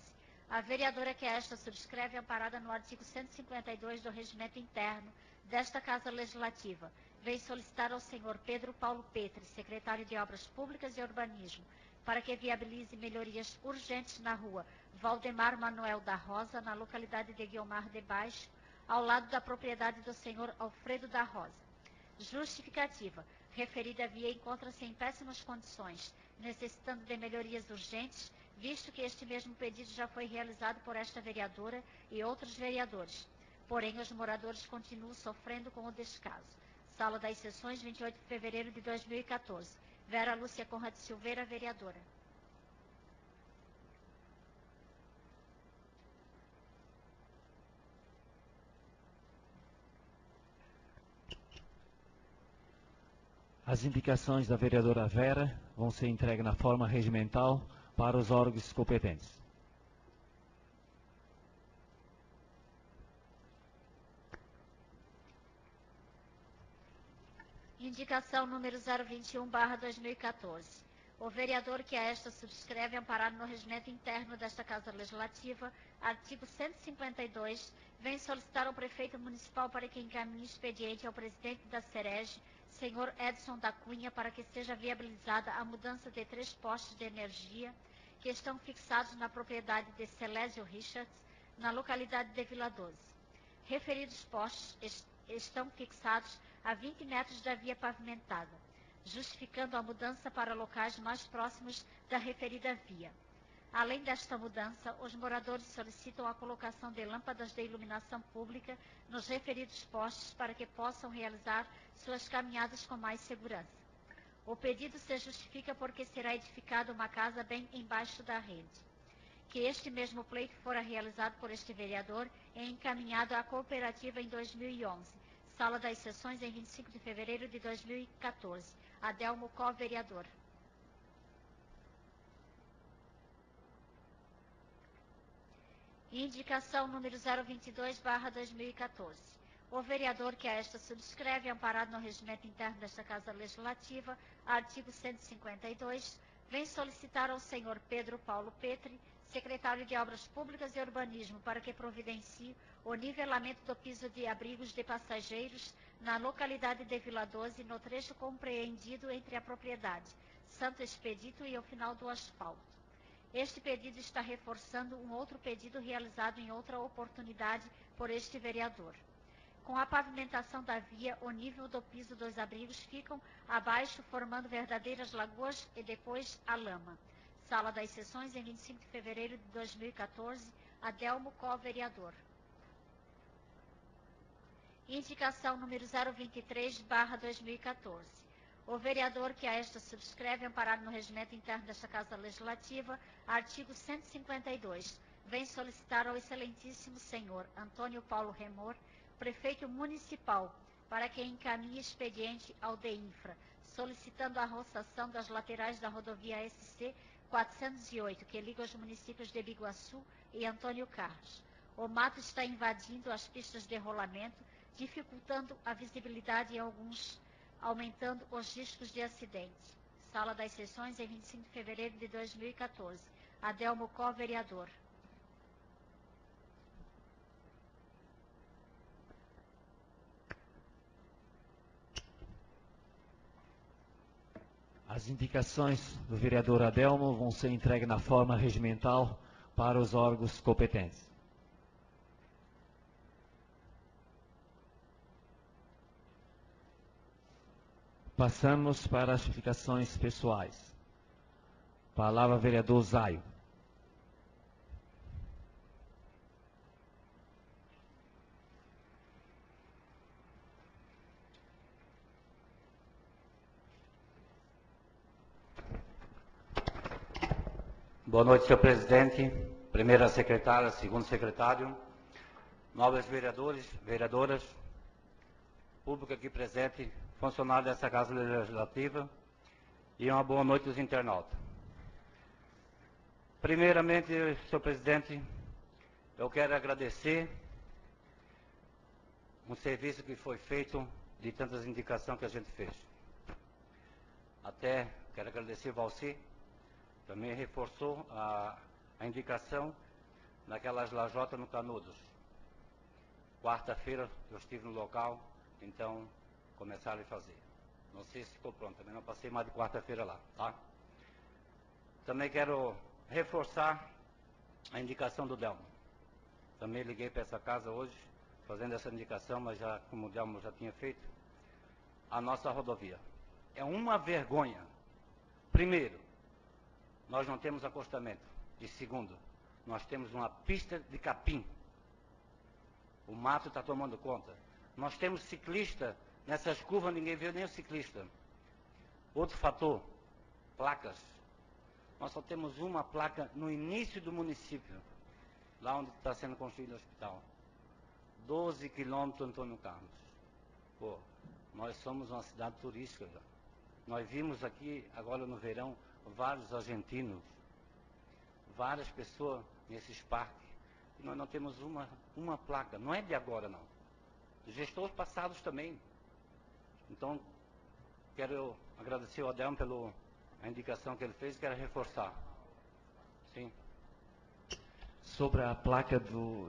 A vereadora que a esta subscreve, amparada no artigo 152 do Regimento Interno desta Casa Legislativa, vem solicitar ao senhor Pedro Paulo Petri, secretário de Obras Públicas e Urbanismo, para que viabilize melhorias urgentes na rua Valdemar Manuel da Rosa, na localidade de Guiomar de Baixo, ao lado da propriedade do senhor Alfredo da Rosa. Justificativa. Referida via encontra-se em péssimas condições, necessitando de melhorias urgentes, visto que este mesmo pedido já foi realizado por esta vereadora e outros vereadores. Porém, os moradores continuam sofrendo com o descaso. Sala das Sessões, 28 de fevereiro de 2014. Vera Lúcia Conrad Silveira, vereadora. As indicações da vereadora Vera vão ser entregues na forma regimental para os órgãos competentes. Indicação número 021/2014. O vereador que a esta subscreve, amparado no regimento interno desta Casa Legislativa, artigo 152, vem solicitar ao prefeito municipal para que encaminhe expediente ao presidente da Serege, senhor Edson da Cunha, para que seja viabilizada a mudança de 3 postes de energia que estão fixados na propriedade de Celésio Richards, na localidade de Vila 12. Referidos postes estão fixados a 20 metros da via pavimentada, justificando a mudança para locais mais próximos da referida via. Além desta mudança, os moradores solicitam a colocação de lâmpadas de iluminação pública nos referidos postes para que possam realizar suas caminhadas com mais segurança. O pedido se justifica porque será edificada uma casa bem embaixo da rede. Que este mesmo pleito fora realizado por este vereador e encaminhado à cooperativa em 2011. Sala das Sessões, em 25 de fevereiro de 2014. Adelmo Có, vereador. Indicação número 022/2014. O vereador que a esta subscreve, amparado no regimento interno desta Casa Legislativa, artigo 152, vem solicitar ao senhor Pedro Paulo Petri, secretário de Obras Públicas e Urbanismo, para que providencie o nivelamento do piso de abrigos de passageiros na localidade de Vila 12, no trecho compreendido entre a propriedade Santo Expedito e o final do asfalto. Este pedido está reforçando um outro pedido realizado em outra oportunidade por este vereador. Com a pavimentação da via, o nível do piso dos abrigos ficam abaixo, formando verdadeiras lagoas e depois a lama. Sala das Sessões, em 25 de fevereiro de 2014, Adelmo Có, vereador. Indicação número 023/2014. O vereador que a esta subscreve, amparado no regimento interno desta Casa Legislativa, artigo 152, vem solicitar ao excelentíssimo senhor Antônio Paulo Remor, prefeito municipal, para que encaminhe expediente ao DEINFRA, solicitando a roçação das laterais da rodovia SC 408, que liga os municípios de Biguaçu e Antônio Carlos. O mato está invadindo as pistas de rolamento, dificultando a visibilidade em alguns, aumentando os riscos de acidente. Sala das Sessões, em 25 de fevereiro de 2014. Adelmo Có, vereador. As indicações do vereador Adelmo vão ser entregues na forma regimental para os órgãos competentes. Passamos para as explicações pessoais. Palavra vereador Zaio. Boa noite, senhor presidente, primeira secretária, segundo secretário, nobres vereadores, vereadoras, público aqui presente, funcionário dessa Casa Legislativa, e uma boa noite aos internautas. Primeiramente, senhor presidente, eu quero agradecer um serviço que foi feito de tantas indicações que a gente fez. Até quero agradecer o Valci, também reforçou a indicação naquelas lajotas no Canudos. Quarta-feira eu estive no local, então começaram a fazer. Não sei se ficou pronto, também não passei mais de quarta-feira lá, tá? Também quero reforçar a indicação do Delmo. Também liguei para essa casa hoje, fazendo essa indicação, mas já, como o Delmo já tinha feito, a nossa rodovia. É uma vergonha. Primeiro, nós não temos acostamento. E segundo, nós temos uma pista de capim. O mato está tomando conta. Nós temos ciclista, nessas curvas ninguém vê nem o ciclista. Outro fator, placas. Nós só temos uma placa no início do município, lá onde está sendo construído o hospital. 12 quilômetros Antônio Carlos. Pô, nós somos uma cidade turística já. Nós vimos aqui, agora no verão, vários argentinos, várias pessoas nesses parques. E nós não temos uma placa. Não é de agora, não. Dos gestores passados também. Então, quero agradecer ao Adelmo pela indicação que ele fez e quero reforçar. Sim. Sobre a placa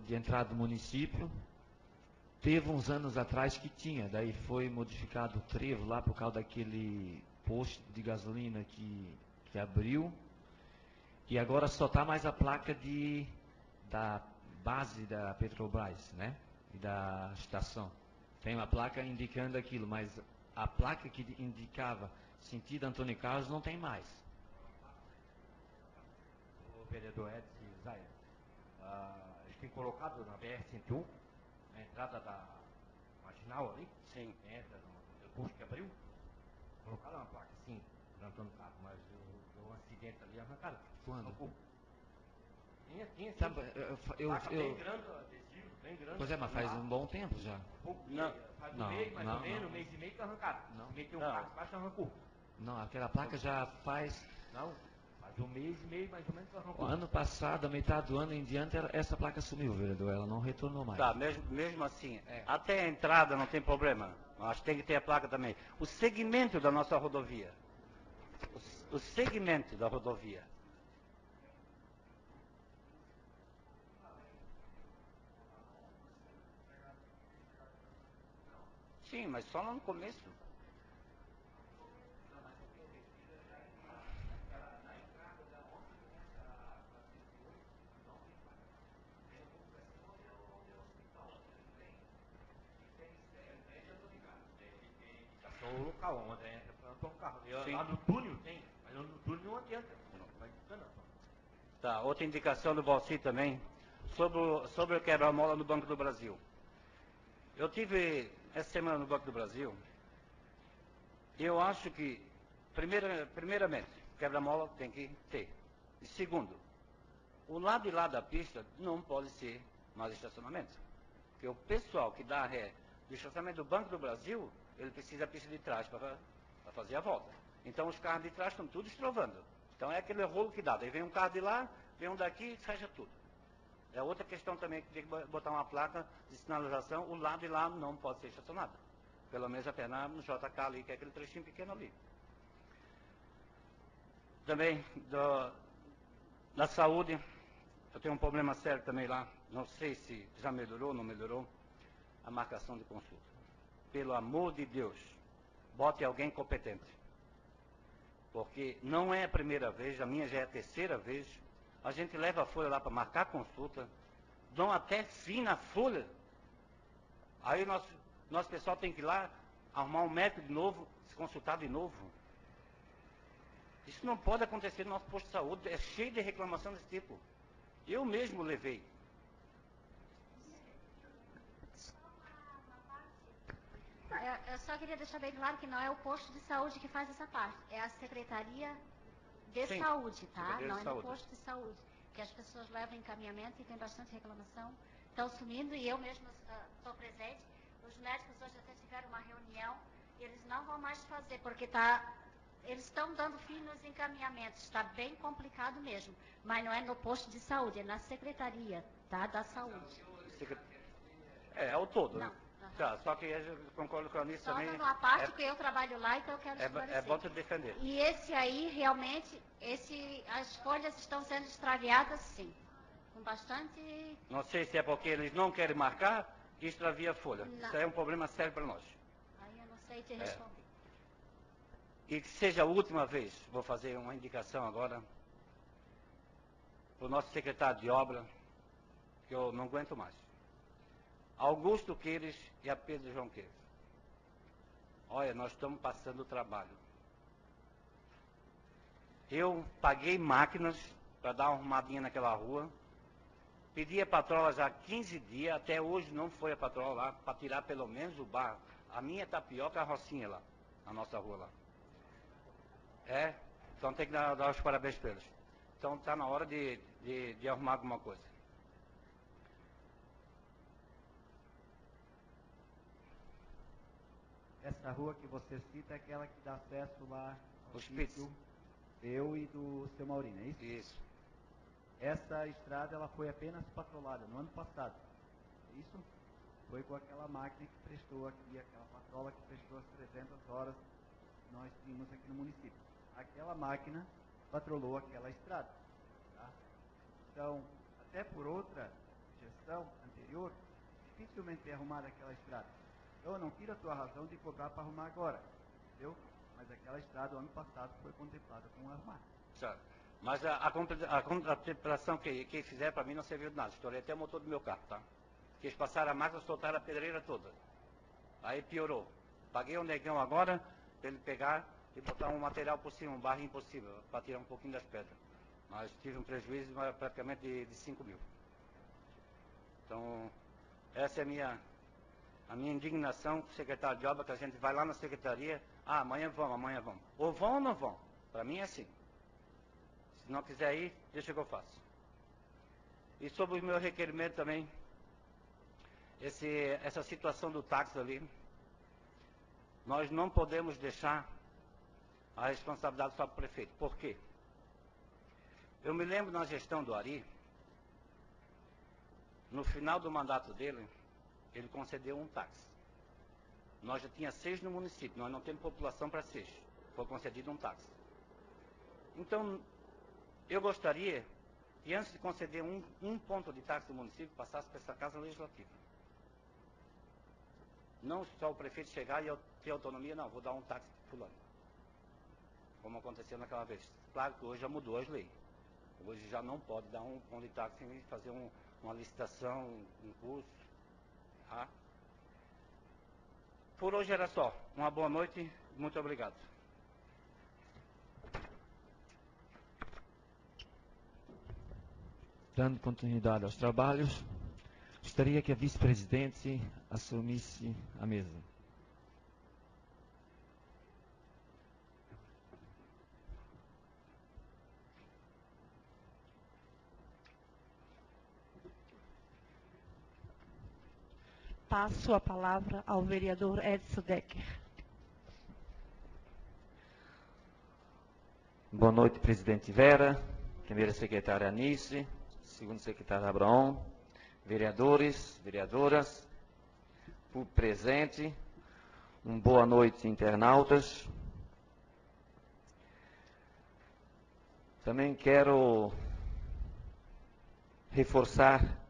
de entrada do município, teve uns anos atrás que tinha, daí foi modificado o trevo lá por causa daquele posto de gasolina que abriu, e agora só está mais a placa da base da Petrobras, né? E da estação. Tem uma placa indicando aquilo, mas a placa que indicava sentido Antônio Carlos não tem mais. O vereador Edson Zaia, eles têm colocado na BR-101, na entrada da marginal ali, Sim. entra no posto que abriu, colocaram uma placa, sim, para Antônio Carlos, mas o acidente ali arrancaram. Quando? Tinha sim. Sabe, Bem grande, adesivo, bem grande. Pois é, mas faz um bom tempo já. Não. Faz um mês, mais ou menos, não. um mês e meio que arrancaram. Não. Meteu um carro embaixo e arrancou. Não, aquela placa já faz... Não, faz um mês e meio mais ou menos que arrancou. O ano passado, a metade do ano em diante, essa placa sumiu, vereador, ela não retornou mais. Tá, mesmo assim, até a entrada não tem problema, mas tem que ter a placa também. O segmento da nossa rodovia. O segmento da rodovia. Sim, mas só lá no começo. Só o local onde entra para Antônio Carlos. Sim. Lá no túnel tem, mas no túnel não adianta. Não vai indicando, não. Tá, outra indicação do Valci também, sobre o quebra-mola no Banco do Brasil. Eu tive essa semana no Banco do Brasil, e eu acho que, primeiramente, quebra-mola tem que ter. E segundo, o lado de lá da pista não pode ser mais estacionamento. Porque o pessoal que dá ré do estacionamento do Banco do Brasil, ele precisa da pista de trás para fazer a volta. Então os carros de trás estão tudo estrovando. Então é aquele rolo que dá. Daí vem um carro de lá, vem um daqui e fecha tudo. É outra questão também que tem que botar uma placa de sinalização. O lado de lá não pode ser estacionado. Pelo menos até no JK ali, que é aquele trechinho pequeno ali. Também da saúde, eu tenho um problema sério também lá. Não sei se já melhorou ou não melhorou. A marcação de consulta. Pelo amor de Deus, bote alguém competente. Porque não é a primeira vez, a minha já é a terceira vez. A gente leva a folha lá para marcar consulta, dão até fim na folha. Aí nosso pessoal tem que ir lá, arrumar um médico de novo, se consultar de novo. Isso não pode acontecer no nosso posto de saúde, é cheio de reclamação desse tipo. Eu mesmo levei. Eu só queria deixar bem claro que não é o posto de saúde que faz essa parte, é a Secretaria de Sim, Saúde, tá? Secretaria Não de é Saúde. no posto de saúde, que as pessoas levam encaminhamento e tem bastante reclamação, estão sumindo e eu mesma estou presente. Os médicos hoje até tiveram uma reunião e eles não vão mais fazer, porque eles estão dando fim nos encaminhamentos, está bem complicado mesmo, mas não é no posto de saúde, é na Secretaria, tá? Da Saúde. É o todo, Não. né? Tá, só que eu concordo com a Anice Só também. dando uma parte que eu trabalho lá, então eu quero esclarecer. É bom te defender. E esse aí, realmente, as folhas estão sendo extraviadas, sim. Com bastante... Não sei se é porque eles não querem marcar que extravia a folha. Não. Isso é um problema sério para nós. Aí eu não sei te responder. E que seja a última vez, vou fazer uma indicação agora para o nosso secretário de obra, que eu não aguento mais. Augusto Queires e a Pedro João Queires. Olha, nós estamos passando o trabalho. Eu paguei máquinas para dar uma arrumadinha naquela rua. Pedi a patroa já há 15 dias, até hoje não foi a patroa lá, para tirar pelo menos o barro. A minha tapioca, a Rocinha lá, na nossa rua lá. Então tem que dar os parabéns para eles. Então está na hora de arrumar alguma coisa. Essa rua que você cita é aquela que dá acesso lá ao Os pits. sítio eu e do seu Maurinho, é isso? Isso. Essa estrada ela foi apenas patrolada no ano passado, é isso? Foi com aquela máquina que prestou aqui, aquela patrola que prestou as 300 horas que nós tínhamos aqui no município. Aquela máquina patrolou aquela estrada. Tá? Então, até por outra gestão anterior, dificilmente é arrumada aquela estrada. Então, eu não tiro a tua razão de cobrar para arrumar agora, entendeu? Mas aquela estrada, o ano passado, foi contemplada com arrumar. Certo. Mas a contemplação que fizeram para mim não serviu de nada. Estourei até o motor do meu carro, tá? Quis passar a máquina, soltaram a pedreira toda. Aí piorou. Paguei um negão agora, para ele pegar e botar um material por cima, um barro impossível, para tirar um pouquinho das pedras. Mas tive um prejuízo praticamente de 5 mil. Então, essa é a minha indignação com o secretário de obra, que a gente vai lá na secretaria, amanhã vamos. Ou vão ou não vão. Para mim é assim. Se não quiser ir, deixa que eu faço. E sobre o meu requerimento também, essa situação do táxi ali, nós não podemos deixar a responsabilidade só para o prefeito. Por quê? Eu me lembro na gestão do Ari, no final do mandato dele, ele concedeu um táxi. Nós já tínhamos 6 no município, nós não temos população para 6. Foi concedido um táxi. Então, eu gostaria que antes de conceder um ponto de táxi no município, passasse para essa Casa Legislativa. Não só o prefeito chegar e eu ter autonomia, não, vou dar um táxi para fulano. Como aconteceu naquela vez. Claro que hoje já mudou as leis. Hoje já não pode dar um ponto de táxi sem fazer uma licitação, um curso. Tá? Por hoje era só. Uma boa noite, muito obrigado. Dando continuidade aos trabalhos, gostaria que a vice-presidente assumisse a mesa. Passo a palavra ao vereador Edson Decker. Boa noite, presidente Vera, primeira secretária Anice, segundo secretário Abraão, vereadores, vereadoras, público presente, boa noite, internautas. Também quero reforçar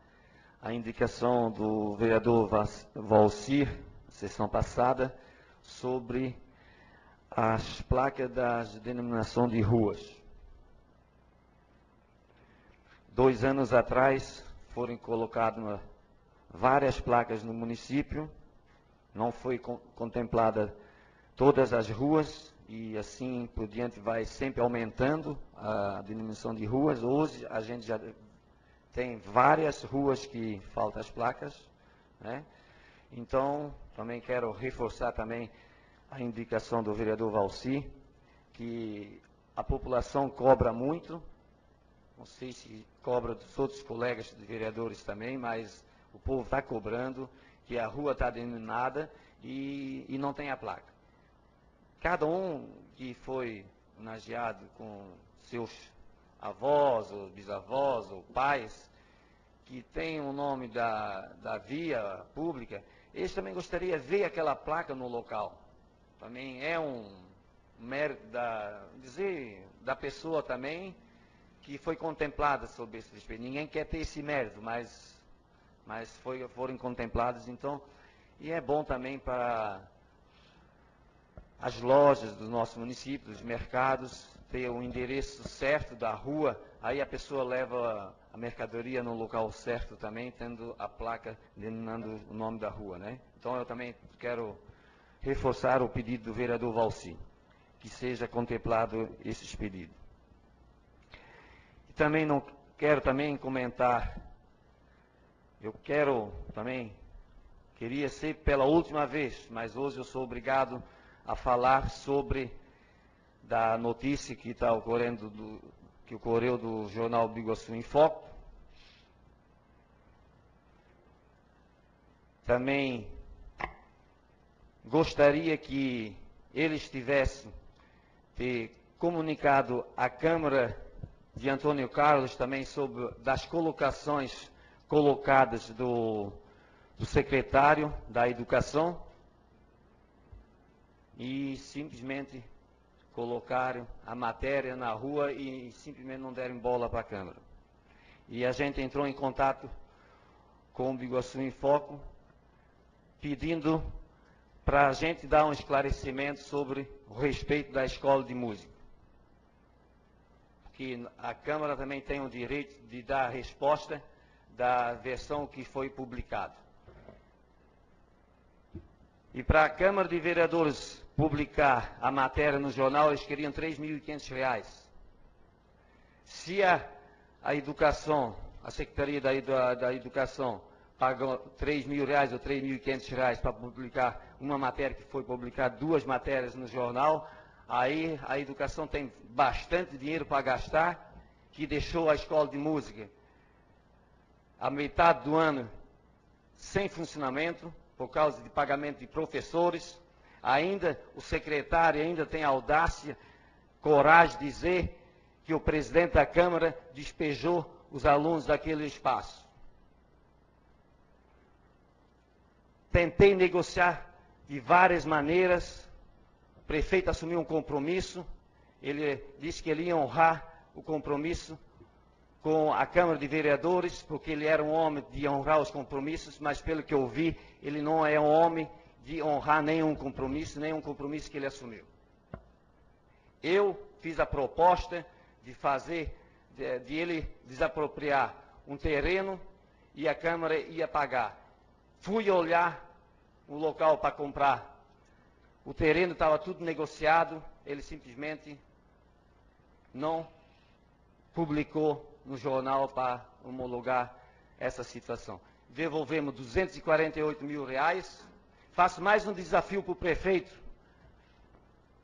a indicação do vereador Valcir, na sessão passada, sobre as placas das denominação de ruas. 2 anos atrás foram colocadas várias placas no município, não foi contemplada todas as ruas e assim por diante vai sempre aumentando a denominação de ruas. Hoje a gente já tem várias ruas que faltam as placas, né? Então, também quero reforçar também a indicação do vereador Valci, que a população cobra muito, não sei se cobra dos outros colegas de vereadores também, mas o povo está cobrando que a rua está denominada e não tem a placa. Cada um que foi homenageado com seus avós, ou bisavós, ou pais, que tem o nome da via pública, eles também gostariam de ver aquela placa no local. Também é um mérito da pessoa também, que foi contemplada sobre esse respeito. Ninguém quer ter esse mérito, mas foram contempladas. Então, e é bom também para as lojas do nosso município, os mercados, ter o endereço certo da rua, aí a pessoa leva a mercadoria no local certo também, tendo a placa denominando o nome da rua, né? Então eu também quero reforçar o pedido do vereador Valci, que seja contemplado esses pedidos. E também não quero também comentar, queria ser pela última vez, mas hoje eu sou obrigado a falar sobre da notícia que está ocorrendo, que ocorreu do jornal Biguaçu em Foco. Também gostaria que eles tivessem comunicado à Câmara de Antônio Carlos também sobre das colocações colocadas do secretário da Educação e simplesmente colocaram a matéria na rua e simplesmente não deram bola para a Câmara. E a gente entrou em contato com o Biguaçu em Foco, pedindo para a gente dar um esclarecimento sobre o respeito da escola de música. Porque a Câmara também tem o direito de dar a resposta da versão que foi publicada. E para a Câmara de Vereadores publicar a matéria no jornal, eles queriam R$ 3.500. Se a Educação, a Secretaria da Educação, pagou R$ 3.000 ou R$ 3.500 para publicar uma matéria que foi publicada, 2 matérias no jornal, aí a Educação tem bastante dinheiro para gastar, que deixou a escola de música a metade do ano sem funcionamento, por causa de pagamento de professores. Ainda o secretário ainda tem audácia, coragem de dizer que o presidente da Câmara despejou os alunos daquele espaço. Tentei negociar de várias maneiras, o prefeito assumiu um compromisso, ele disse que ele ia honrar o compromisso com a Câmara de Vereadores, porque ele era um homem de honrar os compromissos, mas pelo que eu vi, ele não é um homem de honrar nenhum compromisso que ele assumiu. Eu fiz a proposta de ele desapropriar um terreno e a Câmara ia pagar. Fui olhar o local para comprar. O terreno estava tudo negociado, ele simplesmente não publicou no jornal para homologar essa situação. Devolvemos R$ 248.000. Faço mais um desafio para o prefeito,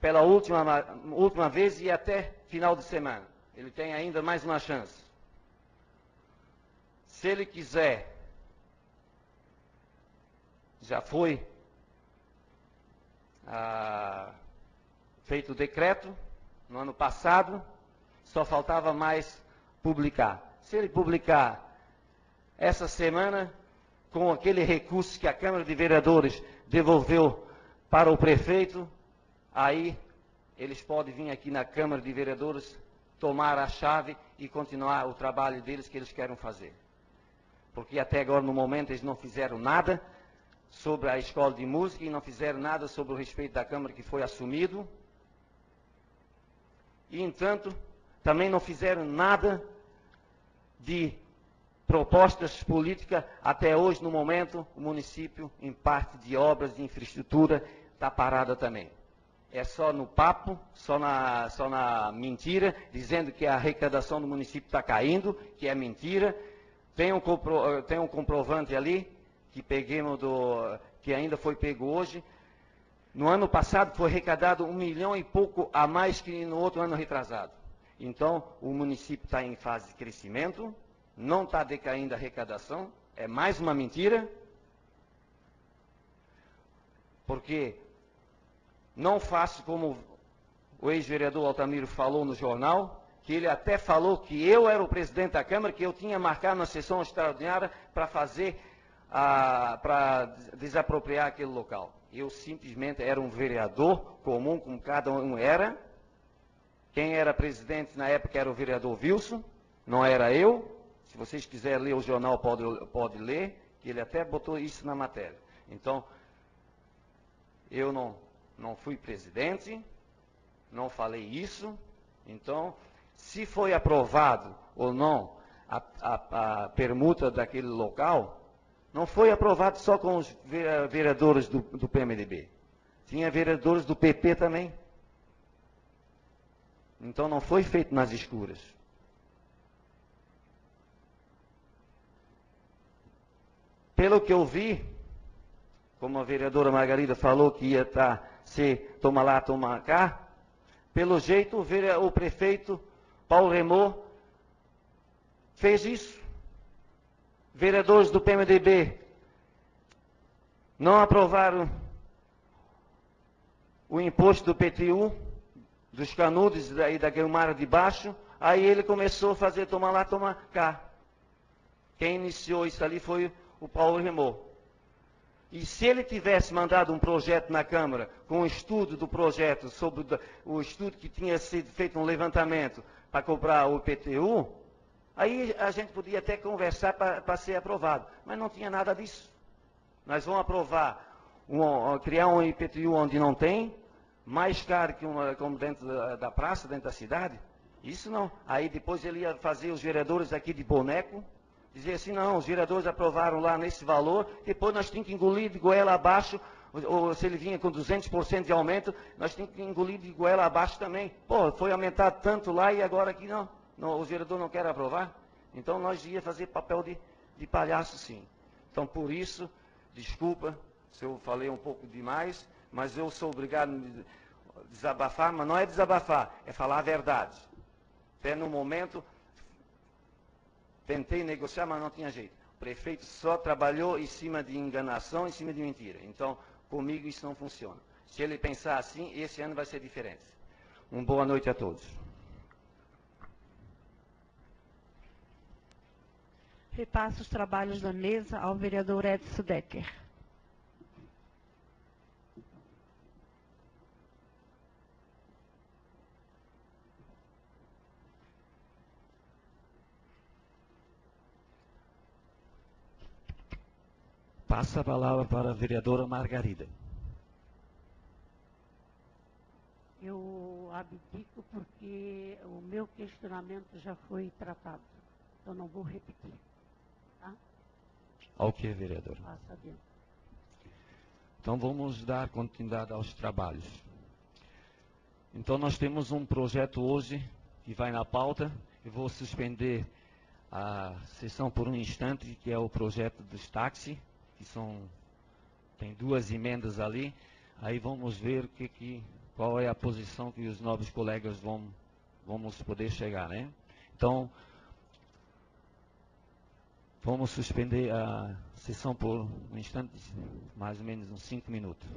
pela última vez e até final de semana. Ele tem ainda mais uma chance. Se ele quiser, já foi feito o decreto no ano passado, só faltava mais publicar. Se ele publicar essa semana, com aquele recurso que a Câmara de Vereadores devolveu para o prefeito, aí eles podem vir aqui na Câmara de Vereadores, tomar a chave e continuar o trabalho deles que eles querem fazer. Porque até agora, no momento, eles não fizeram nada sobre a escola de música e não fizeram nada sobre o respeito da Câmara que foi assumido. E, entanto, também não fizeram nada de propostas políticas. Até hoje, no momento, o município, em parte de obras de infraestrutura, está parada também. É só no papo, só na mentira, dizendo que a arrecadação do município está caindo, que é mentira. Tem um comprovante ali, que que ainda foi pego hoje. No ano passado foi arrecadado 1 milhão e pouco a mais que no outro ano retrasado. Então, o município está em fase de crescimento, não está decaindo a arrecadação, é mais uma mentira, porque não faço como o ex-vereador Altamiro falou no jornal, que ele até falou que eu era o presidente da Câmara, que eu tinha marcado uma sessão extraordinária para para desapropriar aquele local. Eu simplesmente era um vereador comum, como cada um era, Quem era presidente na época era o vereador Wilson, não era eu. Se vocês quiserem ler o jornal, pode ler, que ele até botou isso na matéria. Então, eu não fui presidente, não falei isso. Então, se foi aprovado ou não a permuta daquele local, não foi aprovado só com os vereadores do PMDB. Tinha vereadores do PP também. Então, não foi feito nas escuras. Pelo que eu vi, como a vereadora Margarida falou que ia ser toma lá, toma cá, pelo jeito o prefeito Paulo Remor fez isso. Vereadores do PMDB não aprovaram o imposto do PTU, dos canudos e da Guilmar de Baixo, aí ele começou a fazer toma lá, toma cá. Quem iniciou isso ali foi o Paulo Remor. E se ele tivesse mandado um projeto na Câmara, com um estudo do projeto, sobre o estudo que tinha sido feito um levantamento para cobrar o IPTU, aí a gente podia até conversar para ser aprovado. Mas não tinha nada disso. Nós vamos aprovar, criar um IPTU onde não tem, mais caro que como dentro da praça, dentro da cidade. Isso não. Aí depois ele ia fazer os vereadores aqui de boneco, dizer assim, não, os vereadores aprovaram lá nesse valor, depois nós tínhamos que engolir de goela abaixo, ou se ele vinha com 200% de aumento, nós tínhamos que engolir de goela abaixo também. Pô, foi aumentado tanto lá e agora aqui não. Os vereadores não querem aprovar. Então nós ia fazer papel de palhaço sim. Então por isso, desculpa se eu falei um pouco demais, mas eu sou obrigado a desabafar, mas não é desabafar, é falar a verdade. Até no momento, tentei negociar, mas não tinha jeito. O prefeito só trabalhou em cima de enganação, em cima de mentira. Então, comigo isso não funciona. Se ele pensar assim, esse ano vai ser diferente. Uma boa noite a todos. Repasso os trabalhos da mesa ao vereador Edson Decker. Passa a palavra para a vereadora Margarida. Eu abdico porque o meu questionamento já foi tratado. Então não vou repetir. Tá? Ok, vereadora. Passa adiante. Então vamos dar continuidade aos trabalhos. Então nós temos um projeto hoje que vai na pauta. Eu vou suspender a sessão por um instante, que é o projeto dos táxis, que tem 2 emendas ali. Aí vamos ver qual é a posição que os novos colegas vamos poder chegar, né? Então, vamos suspender a sessão por um instante, mais ou menos uns 5 minutos.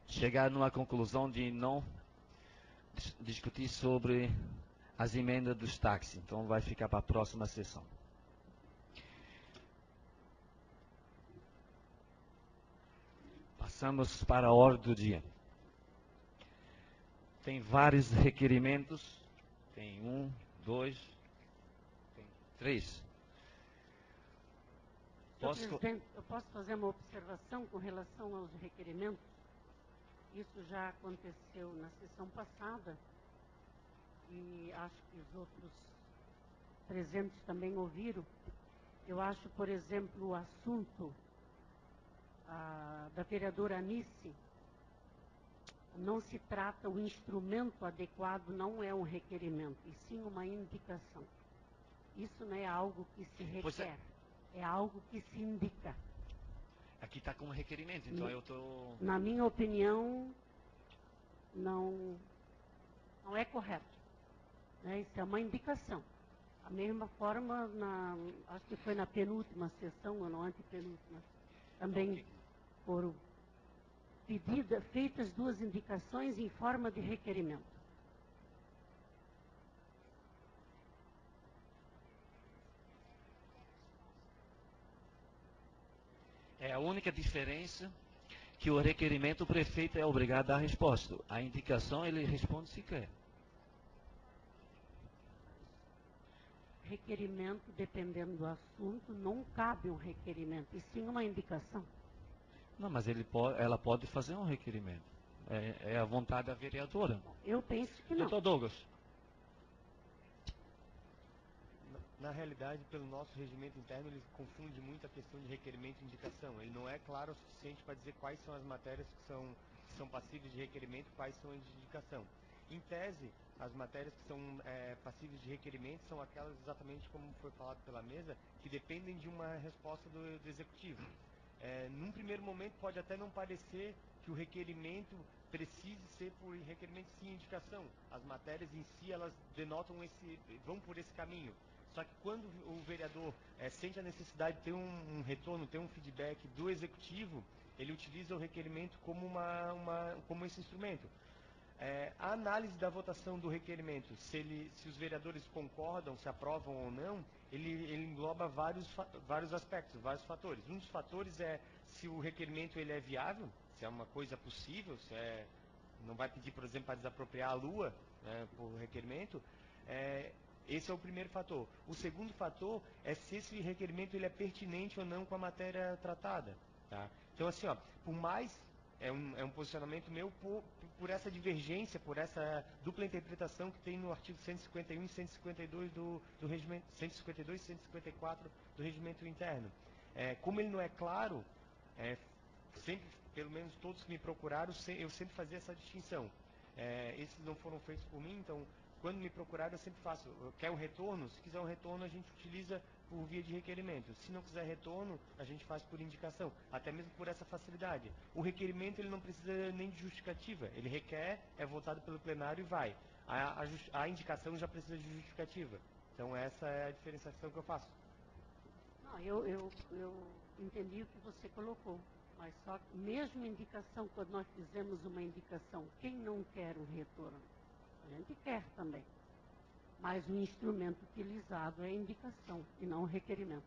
Chegar numa conclusão de não discutir sobre as emendas dos táxis. Então vai ficar para a próxima sessão. Passamos para a ordem do dia. Tem vários requerimentos. Tem 1, 2, tem 3. Senhor presidente, eu posso fazer uma observação com relação aos requerimentos? Isso já aconteceu na sessão passada e acho que os outros presentes também ouviram. Eu acho, por exemplo, o assunto da vereadora Anice, não se trata, o instrumento adequado não é um requerimento, e sim uma indicação. Isso não é algo que se Pois requer, é algo que se indica. Aqui está com um requerimento, então eu estou... Na minha opinião, não é correto. Né? Isso é uma indicação. Da mesma forma, acho que foi na penúltima sessão, ou na antepenúltima, também foram feitas 2 indicações em forma de requerimento. É a única diferença que o requerimento o prefeito é obrigado a dar resposta. A indicação ele responde se quer. Requerimento, dependendo do assunto, não cabe um requerimento, e sim uma indicação. Não, mas ela pode fazer um requerimento. É a vontade da vereadora. Eu penso que não. Doutor Douglas. Na realidade, pelo nosso regimento interno, ele confunde muito a questão de requerimento e indicação. Ele não é claro o suficiente para dizer quais são as matérias que são passíveis de requerimento e quais são as de indicação. Em tese, as matérias que são passíveis de requerimento são aquelas exatamente como foi falado pela mesa, que dependem de uma resposta do executivo. Num primeiro momento pode até não parecer que o requerimento precise ser por requerimento sim indicação. As matérias em si, elas denotam vão por esse caminho. Só que quando o vereador sente a necessidade de ter um retorno, ter um feedback do executivo, ele utiliza o requerimento como esse instrumento. A análise da votação do requerimento, se os vereadores concordam, se aprovam ou não, ele engloba vários aspectos, vários fatores. Um dos fatores é se o requerimento ele é viável, se é uma coisa possível, não vai pedir, por exemplo, para desapropriar a lua por requerimento. Esse é o primeiro fator. O segundo fator é se esse requerimento ele é pertinente ou não com a matéria tratada. Tá? Então, assim, por mais... É um posicionamento meu por essa divergência, por essa dupla interpretação que tem no artigo 151 e 152 do regimento, 152 e 154 do regimento interno. Como ele não é claro, sempre, pelo menos todos que me procuraram, eu sempre fazia essa distinção. Esses não foram feitos por mim, então, quando me procuraram, eu sempre faço. Quer um retorno? Se quiser um retorno, a gente utiliza por via de requerimento. Se não quiser retorno, a gente faz por indicação, até mesmo por essa facilidade. O requerimento ele não precisa nem de justificativa, ele requer, é votado pelo plenário e vai. A indicação já precisa de justificativa. Então essa é a diferenciação que eu faço. Não, eu entendi o que você colocou, mas só que mesmo indicação, quando nós fizemos uma indicação, quem não quer um retorno? A gente quer também. Mas o instrumento utilizado é a indicação e não o requerimento.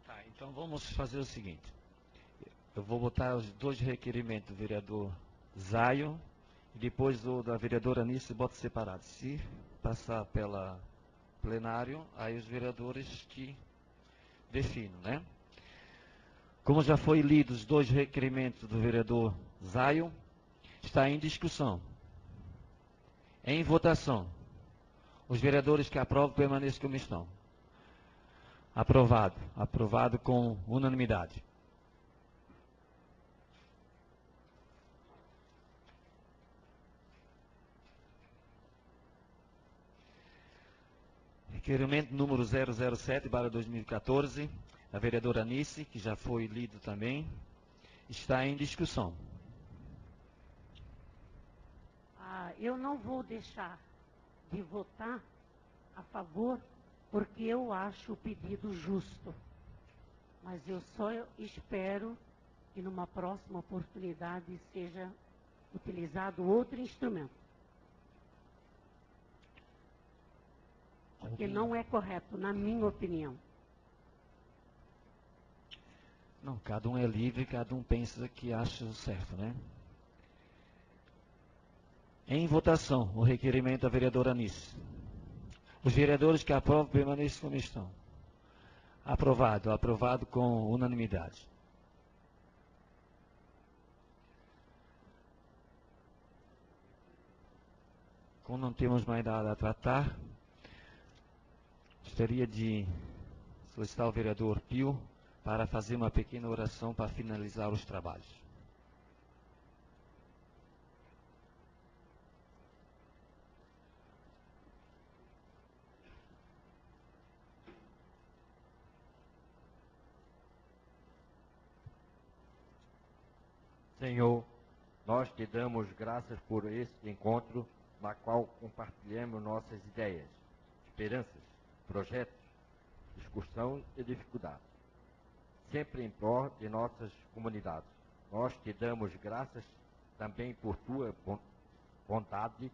Tá, então vamos fazer o seguinte. Eu vou botar os 2 requerimentos do vereador Zaio e depois o da vereadora Anice, boto separado. Se passar pela plenário, aí os vereadores que definem, né? Como já foi lido os 2 requerimentos do vereador Zaio, está em discussão. Em votação. Os vereadores que aprovam permaneçam como estão. Aprovado. Aprovado com unanimidade. Requerimento número 007/2014, da vereadora Anice, que já foi lido também, está em discussão. Eu não vou deixar de votar a favor, porque eu acho o pedido justo. Mas eu só espero que numa próxima oportunidade seja utilizado outro instrumento. Porque não é correto, na minha opinião. Não, cada um é livre, cada um pensa que acha o certo, né? Em votação, o requerimento da vereadora Anice. Os vereadores que aprovam permaneçam como estão. Aprovado. Aprovado com unanimidade. Como não temos mais nada a tratar, gostaria de solicitar ao vereador Pio para fazer uma pequena oração para finalizar os trabalhos. Senhor, nós te damos graças por este encontro, na qual compartilhamos nossas ideias, esperanças, projetos, discussão e dificuldades, sempre em prol de nossas comunidades. Nós te damos graças também por tua bondade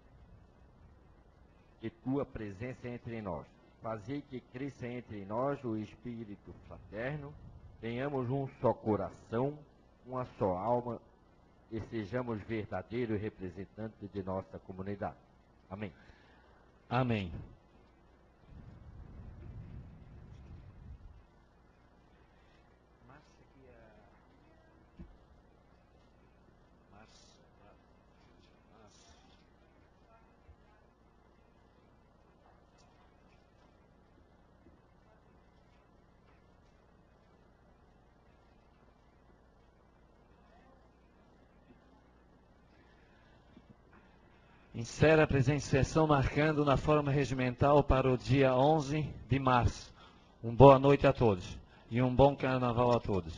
e tua presença entre nós. Fazei que cresça entre nós o espírito fraterno, tenhamos um só coração, uma só alma e sejamos verdadeiros representantes de nossa comunidade. Amém. Amém. Encerra a presente sessão, marcando na forma regimental para o dia 11 de março. Uma boa noite a todos e um bom carnaval a todos.